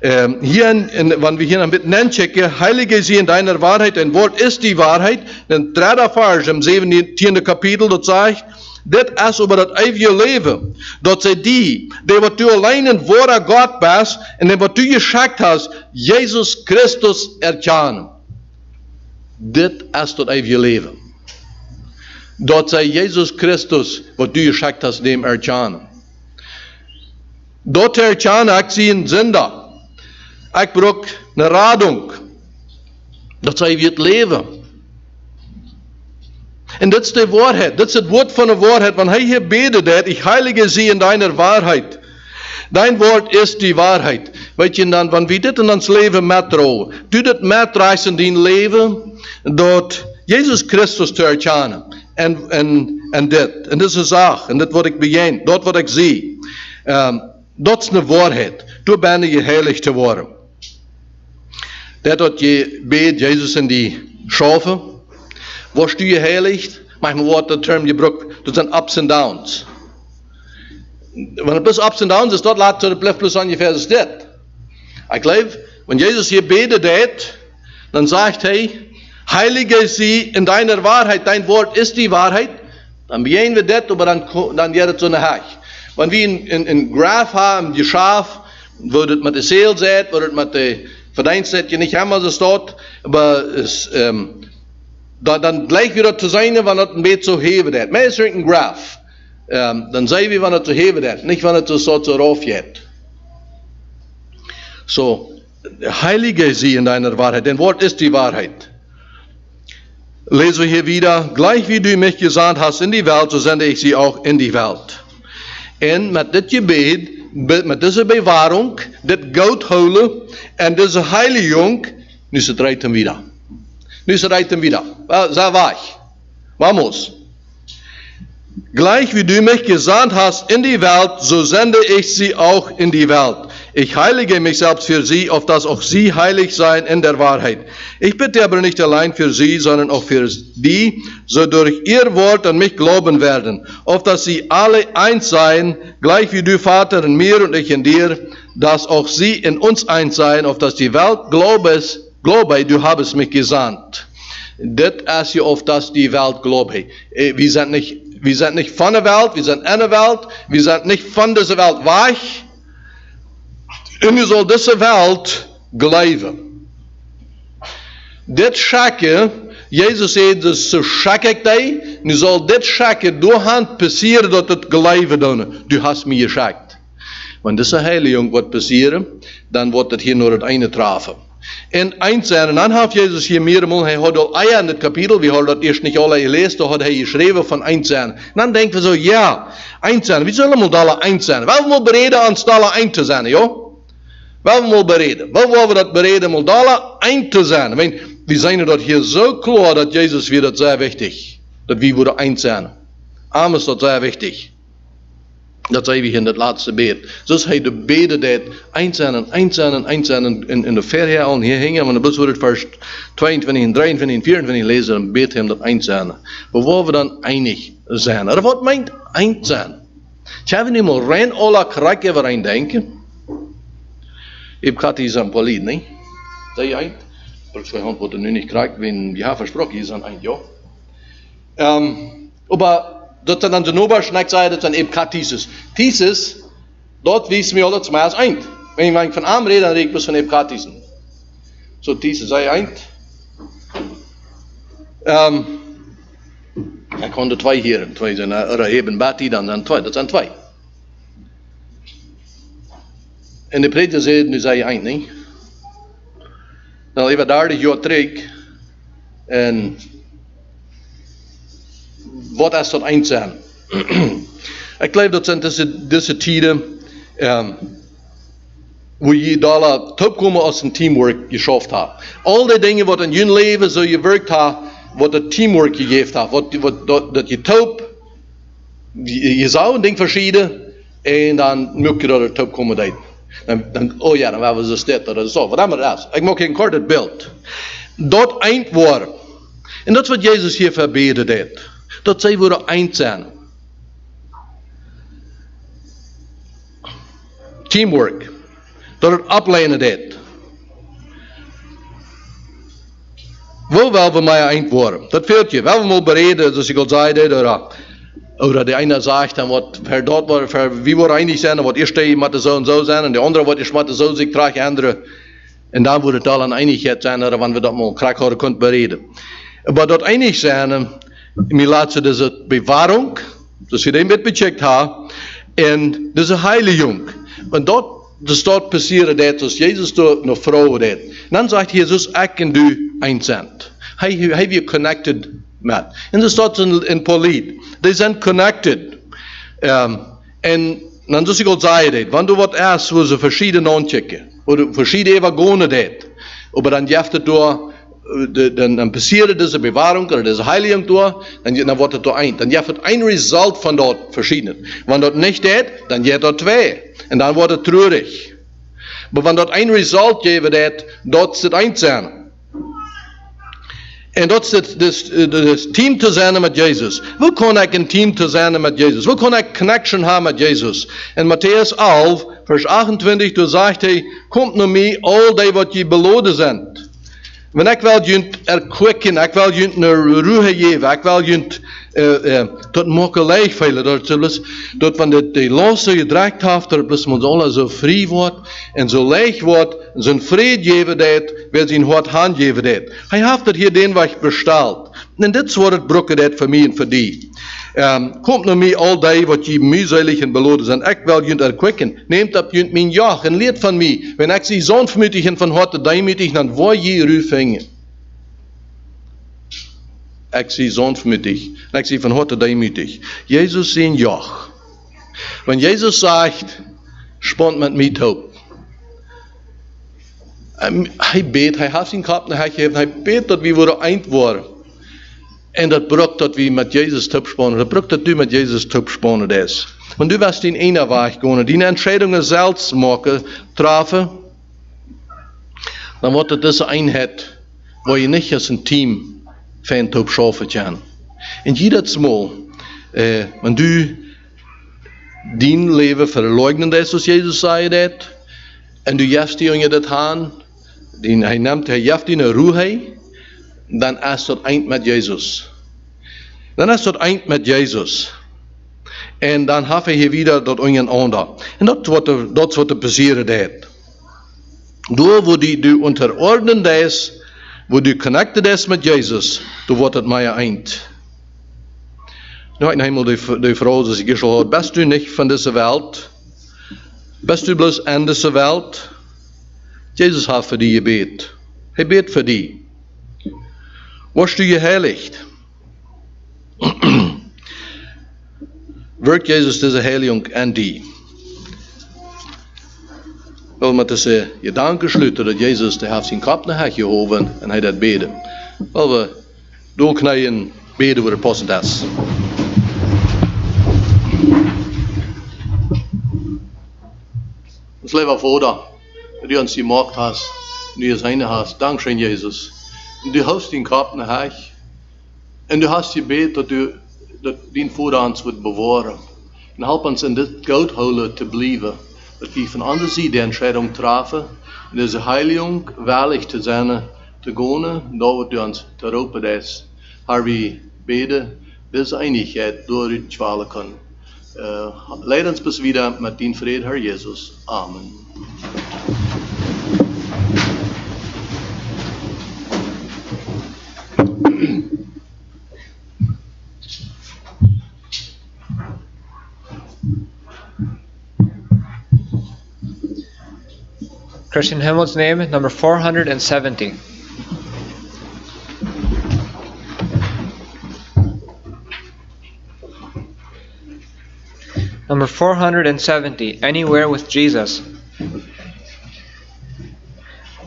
Wanneer we hier een beetje nachchecken, heilige sie in deiner Wahrheit, dein Wort ist die Wahrheit. Dan derde vers im 17. Kapitel, dat zegt, dit is over het eeuwige leven. Dat zij die wat u alleen in woord God bent, en wat u geschakt hast, Jezus Christus erkennen. Dit is het eeuwige leven. Dat zij Jezus Christus, wat u geschakt hast, dem erkennen. Dat erkennen, ik zie een zinder. Ik brok een radung. Dat zij weer het leven. En dit is de waarheid, dit is het woord van de waarheid, want hij hier betet dat, ik heilige sie in deiner Wahrheit. Dein Wort ist die Wahrheit. Weet je dan, wanneer we dit in ons leven metrouwen, doe dit metreizen in die leven, dat Jezus Christus te erkennen. En dit is een zaak, en dit wat ik begin, dat wat ik zie. Dat is de waarheid. Toen ben je heilig te worden. Dat je beet, Jezus in die schafen, was du geheiligt? Manchmal wordt de term gebruikt, dat zijn ups en downs. Wanneer het plus ups en downs is, dat laat het blijft plus ongeveer als dit. Ik geloof, wanneer Jezus hier betet deed, dan zegt hij, heilige sie in deiner Wahrheit, dein Wort ist die Wahrheit. Dan beginnen we dit, maar dan gaat het zo naar huis. Wanneer we een graf hebben, die schaaf, wordt het met de zeel zet, wordt het met de verdienst zet, je niet helemaal zo staat, maar dan lijkt weer dat te zijn wanneer het een beetje zo heven is. Maar is er een graf. Dan zeggen we wanneer het zo heven is, niet wanneer het zo rauf gaat. So, heilige sie in deiner Wahrheit, dein Wort ist die Wahrheit. Lesen wir hier wieder, gleich wie du mich gesandt hast in die Welt, so sende ich sie auch in die Welt. En met dit gebed, met deze bewaring, dit goud houden en deze heiliging, nu is het rijdt hem wieder. Nu ist er wieder. Sei weich. Vamos. Gleich wie du mich gesandt hast in die Welt, so sende ich sie auch in die Welt. Ich heilige mich selbst für sie, auf dass auch sie heilig seien in der Wahrheit. Ich bitte aber nicht allein für sie, sondern auch für die, so durch ihr Wort an mich glauben werden, auf dass sie alle eins seien, gleich wie du, Vater, in mir und ich in dir, dass auch sie in uns eins seien, auf dass die Welt glaube, du habest mich gesandt. Dit is je of dat die Welt glaubt. Wir sind nicht von der Welt, wir sind in der Welt, wir sind nicht von dieser Welt weg. Und je soll diese Welt glauben. Dit schakke, Jezus zei, dus zo schak ik die, nu zal dit schakke doorhand passeren dat het glauben doen. Du hast mir geschakt. Want deze heiliging wordt passeren, dan wordt het hier naar het einde treffen. En eins zijn, en dan heeft Jezus hier meermaals, hij had al in het kapitel, we hadden dat eerst niet alle gelezen, dan had hij geschreven van eins zijn. En dan denken we zo, ja, eins zijn, wie zullen we alle eins zijn? Wel we bereden aan alle eins te zijn, joh? Wel we bereden. Wel willen we dat bereden om alle eins te zijn? We zijn dat hier zo klaar dat Jezus weer dat zeer wichtig, dat we worden eins zijn. Amen is dat zeer wichtig. Dat zei we in het laatste beet. Dus hij de beden deed einzeln in de verheer al hier hingen. Maar dan wordt het vers 22, 23, 24 lezen en beet hem dat einzeln. Maar waar we dan einig zijn. Er wat meint eind zijn? Tja, we niet maar rein alle krak even rein denken. Ik had hier zo'n politie, nee? Zeg je eind? Per 200 wordt er nu niet krak, wenn je versproken is aan eind, ja. Maar dat dan de Noberschneck zei, dat dan eben Thesis. Thesis, dort wissen wir alles mehr als eind. Wenn ich von Arm rede, dann rede ich bloß von eben Thesen. So, Thesis sei eind. Er konnte zwei hier, zwei sind, oder eben Bati, dann sind zwei, das sind zwei. En de prediker zei, nu zei je eind, niet? Dan even 30 jaar terug, en wat is dat eind zijn? Ik geloof dat zijn deze tijden, wo je daar topkomen als een teamwork geschaft hebt. Al die dingen wat in je leven zo gewerkt hebt, wat het teamwork gegeven hebt, dat je top, je zou een ding verschieden, en dan moet je dat topkomen deed. Dan, oh ja, dan waren we zo dit of zo. Wat dan maar is. Ik maak een kort het beeld. Dat eind worden. En dat is wat Jezus hier verbeden deed. Dat zij worden eind zijn. Teamwork. Dat het aflenen deed. Wo wel we mij eind worden? Dat veelt je. Wel we moeten bereden, zoals ik al zei, oder der eine sagt dann, wat für dort war, für wie wir einig sein, wat ich stehe, matte so und so sein, und der andere, wat ich matte so, sich trage andere. Und dann würde da eine Einigkeit sein, oder wenn wir das mal krank haben können bereden. Aber dort einig sein, mir laat ze diese Bewahrung, dass wir den mit becheckt haben, und diese Heiligung. Und dort passiert das, dass Jesus dort noch Frau hat. Dann sagt Jesus, ich und du eins sind. Have you connected met? Und das staat in Polit. Die sind connected. En dan dus ik al zei dat, wanneer du wat erst, wo ze verschiedene aanchecken, wo du verschiedene Evagonen deed, aber dann jeft het door, dan passiert deze Bewahrung oder deze Heiligung door, dan wordt het door eind. Dan jeft het een result van dat verschiedene. Wanneer dat niet deed, dan jeft dat twee. En dan wordt het treurig. Maar wanneer dat een result geven deed, dat is het eind zijn. En dat is het team te zijn met Jezus. Hoe kan ik een team te zijn met Jezus? Hoe kan ik connection hebben met Jezus? In Matthäus 11, vers 28, toen zegt hij, komt naar mij, al die wat je beloden zijn. Wanneer ik wil je erquicken, ik wil je een ruhe geven, ik wil je tot makkelijk velen. Dat wanneer de losse gedreigd heeft, dat het ons alle zo vrij wordt en zo leeg wordt, zijn vrede geven deed, wil zijn hart hand geven deed. Hij heeft het hier den weg besteld. En dit is wat het brokken deed voor mij en voor die. Komt naar mij al die wat je mühselig en beloden zijn. Ik wil je erquicken. Neemt op je mijn jacht en leert van mij. Wenn ik zie zonvermütig en van harte deimütig, dan word je rufingen. Ik zie zonvermütig en ik zie van harte deimütig. Jezus zijn jacht. Wenn Jezus zegt, spant met mij hoop. Hij beet, hij heeft zijn kap naar hij gegeven, hij beet dat we worden eind worden. En dat brukt dat we met Jezus topspannen, dat brukt dat du met Jezus topspannen is. Want du wirst in einer Weg gaan, die Entscheidungen selbst maken, treffen, dan wordt het deze eenheid, waar je niet als een team van topschaffen kan. En jedes Mal, wenn du dein Leben verleugnen ist, was Jesus zei, en du jeft die je dat aan, hij jeft die een Ruhe, dan is dat eind met Jezus. Dan is dat eind met Jezus. En dan heeft hij weer dat ongen ander. En dat is wat er passieren deed. Door wo du unterordnet is, wo du connected is met Jezus, dan wordt het maar eind. Nou, eenmaal die vrouw, zoals ik al had, best u niet van deze wereld? Best u bloos in deze wereld? Jezus heeft voor die gebed. Hij beet voor die. Word u geheiligd? Werkt Jezus deze heiliging aan die? Wel met deze gedanken sluiten dat Jezus de heeft zijn kap naar het gehoven en hij dat beden. Wel we doorknijden beden voor de passend is. Flever Vater, die uns gemacht hast, die es eine hast. Dankeschön, Jesus. Und du hast den Kopf nach Hause. Und du hast gebeten, dat die Vater uns wird bewahren. Und help uns in dit Goudholen te blijven. Dat wir von anderen Seite die Entscheidung treffen, in diese Heiligung willig zu sein, zu gehen, da wird du uns zu roepen ist. Herr, wir beten, bis Einigkeit durchschwalen kann. Leid uns bis wieder mit den Frieden, Herr Jesus. Amen. Christian Hymnals name, number 470. Number 470, Anywhere with Jesus.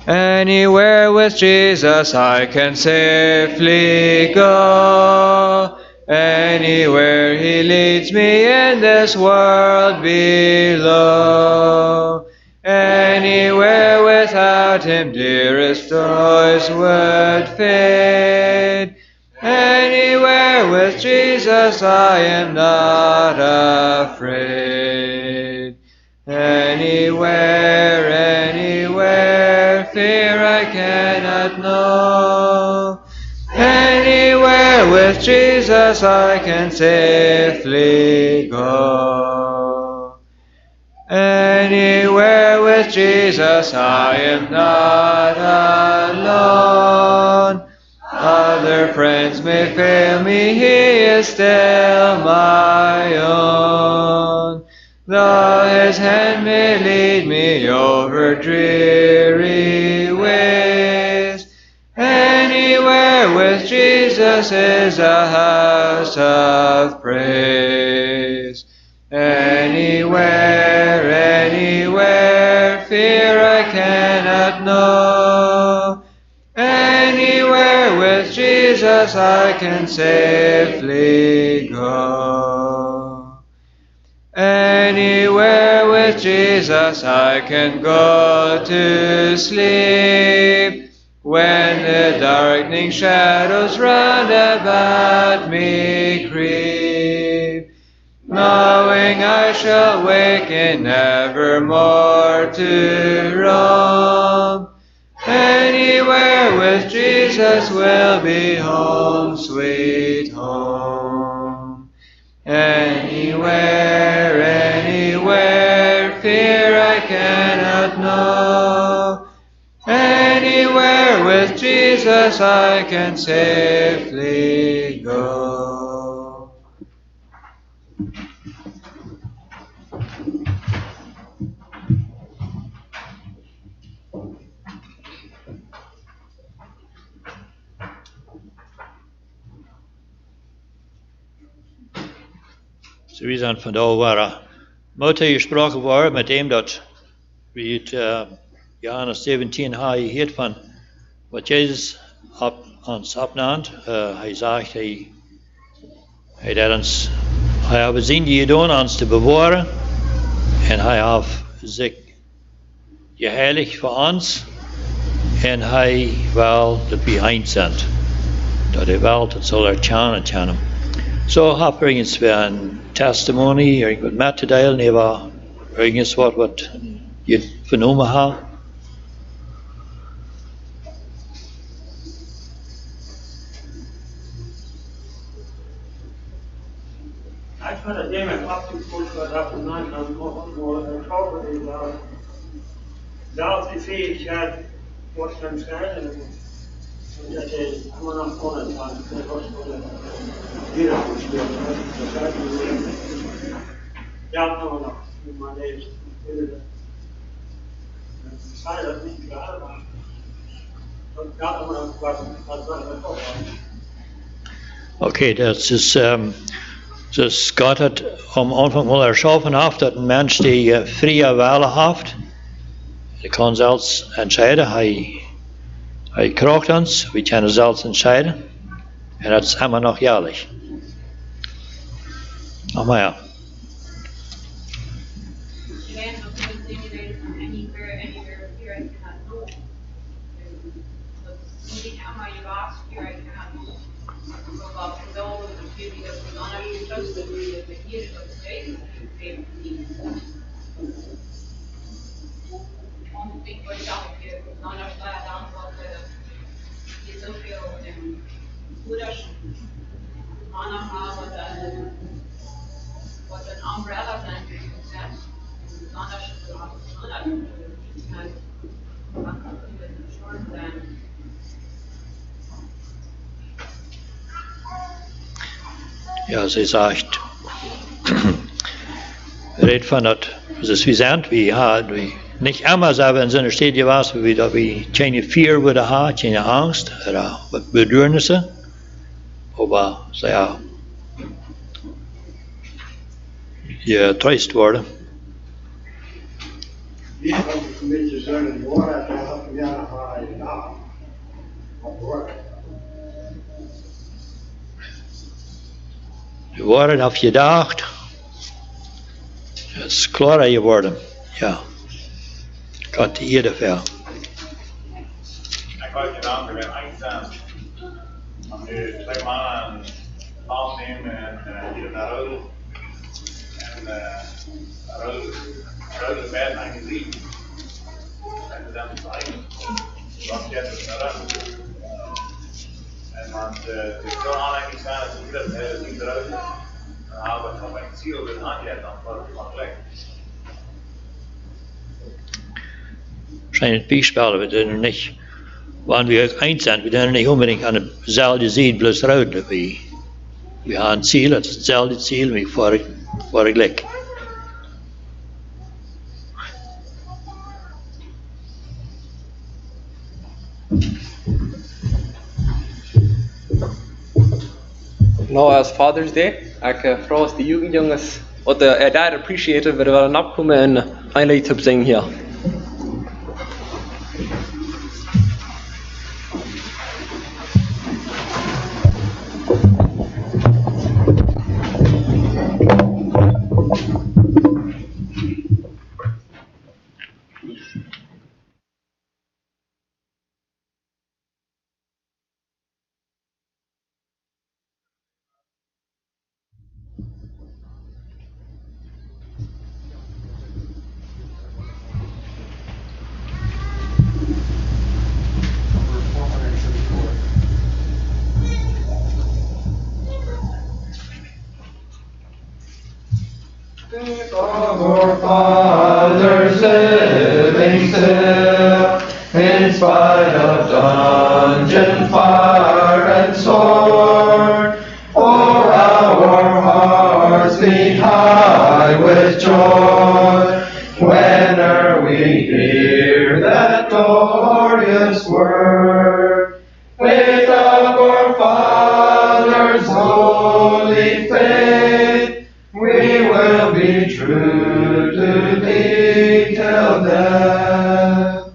Anywhere with Jesus I can safely go. Anywhere He leads me in this world below. Anywhere without Him, dearest joys would fade. Anywhere with Jesus I am not afraid. Anywhere, anywhere, fear I cannot know. Anywhere with Jesus I can safely go. Anywhere with Jesus I am not alone. Other friends may fail me, He is still my own. Though His hand may lead me over dreary ways, anywhere with Jesus is a house of praise. Anywhere, anywhere, fear I cannot know. Anywhere with Jesus I can safely go. Anywhere with Jesus I can go to sleep. When the darkening shadows round about me creep, knowing I shall waken nevermore to roam. Anywhere with Jesus will be home, sweet home. Anywhere, anywhere, fear I cannot know. Anywhere with Jesus I can safely go. So wie zijn vandaag waren moeten gesproken worden met hem dat wie het Johannes 17 gehoord van wat Jezus ons opnaamt. Hij zegt hij heeft bezien die gedaan ons te bewaren en hij heeft zich geheiligd voor ons en hij wil dat we eind zijn. Dat hij wil dat zal erkennen. So heb ik eens weer een testimony, ik wat met te delen, over irgendwas wat je vernomen hebt. Ik vind het niet meer afgevoerd wat dat van mij kan worden. Ik hoop dat die fähigkeit wordt gaan schrijven. Dat je gewoon naar voren gaat. Dat was voor de dieren gespeeld. Ja, nou nog. Maar deze. Zou je dat niet klaar maken? Dat gaat er maar wat op. Okay, das ist, dus Gott hat am Anfang mal erschaffen, dass ein Mensch die freie Wahl hat. Er kann selbst entscheiden, er kragt uns, wir können selbst entscheiden. Und das ist immer noch jährlich. Nochmal ja. ja, sie sagt, redet von das, es wie sind, wie nicht immer selber in seiner Städte was, wie keine Fear würde haben, keine Angst, oder Bedürfnisse, aber sehr getröst worden. Die kan een beetje zullen worden, dat had ik jaren haar gedaan. De woorden heb je gedacht, het is klaar geworden, ja. Gott jeder ver. Ik had gedaan, ik ben eindstand. Maar nu 2 maanden afnemen en hier naar Rode. En Rode werden eigenlijk zien. En dan zijn wat je hebt naar Rode. En want de aanleiding zijn dat we niet Rode. Dan hebben we van een ziel weer aangegeven dan voor het lekker. Scheint Beispiele, wir dürfen nicht, wenn wir eins sind, wir dürfen nicht unbedingt an demselben Ziel bloß reden. Wir haben ein Ziel, das ist dasselbe Ziel wie vorig Leck. Nou, als Father's Day, ik vraag als de jugendjongens wat daar appreciëren, we willen opkomen en een lied op zingen hier. Our fathers living still, in spite of dungeon, fire, and sword. For our hearts beat high with joy, whene'er we hear that glorious word. Faith of our fathers' holy faith, we will be true to thee till death.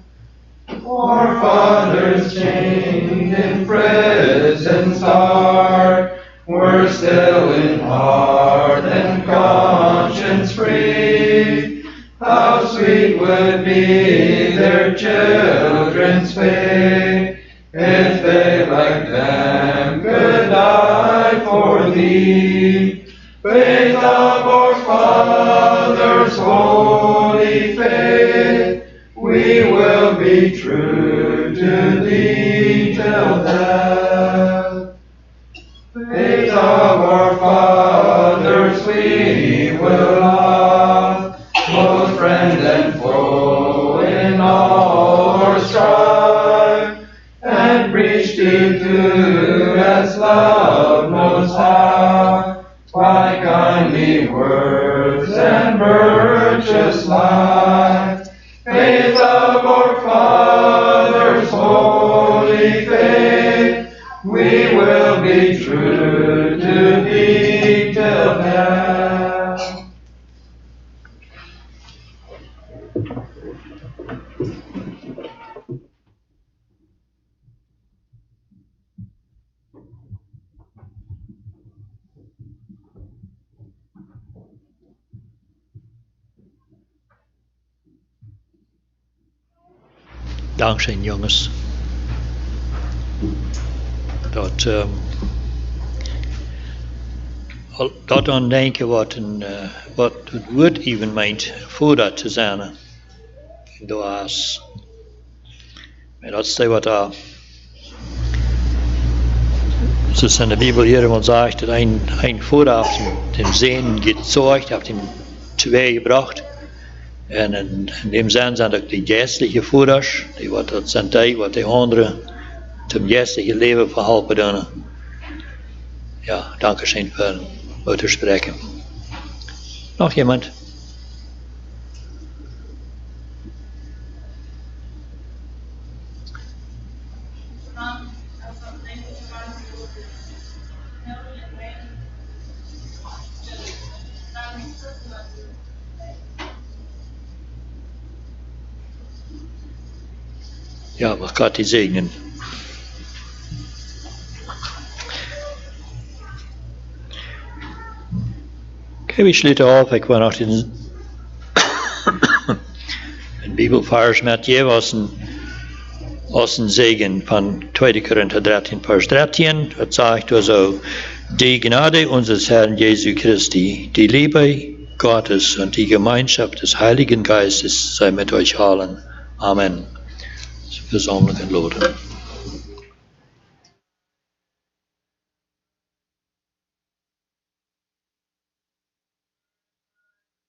Our fathers chained in prisons dark, were still in heart and conscience free. How sweet would be their children's fate, if they like them could die for thee. Faith of our fathers' holy faith, we will be true to thee till death. Faith of our fathers we will love, both friend and foe in all our strife, and preach thee to as love most high, by kindly words and virtuous life. Faith of our fathers' holy faith, we will be true to thee till death. Dankzij jongens. Dat aan denken wat het woord even meint voor dat te zijn. Maar dat is wat daar. Zoals in de Bibel hier iemand zegt dat een vooraf den zin gezorgd, heeft hem teweeggebracht. En in dem zin zijn ook de geestelijke voeders, dat zijn die wat de anderen zum geestelijke leven verhelpen doen. Ja, danke schön für uitspreken. Nog iemand? Ja, mag Gott die segnen. Okay, wir schließen auf. Ich war noch den Bibelvers met je was een Segen von 2. Korinther 13, Vers 13. Het sagt also, die Gnade unseres Herrn Jesu Christi, die Liebe Gottes und die Gemeinschaft des Heiligen Geistes sei mit euch allen. Amen. Versammlung in Loden.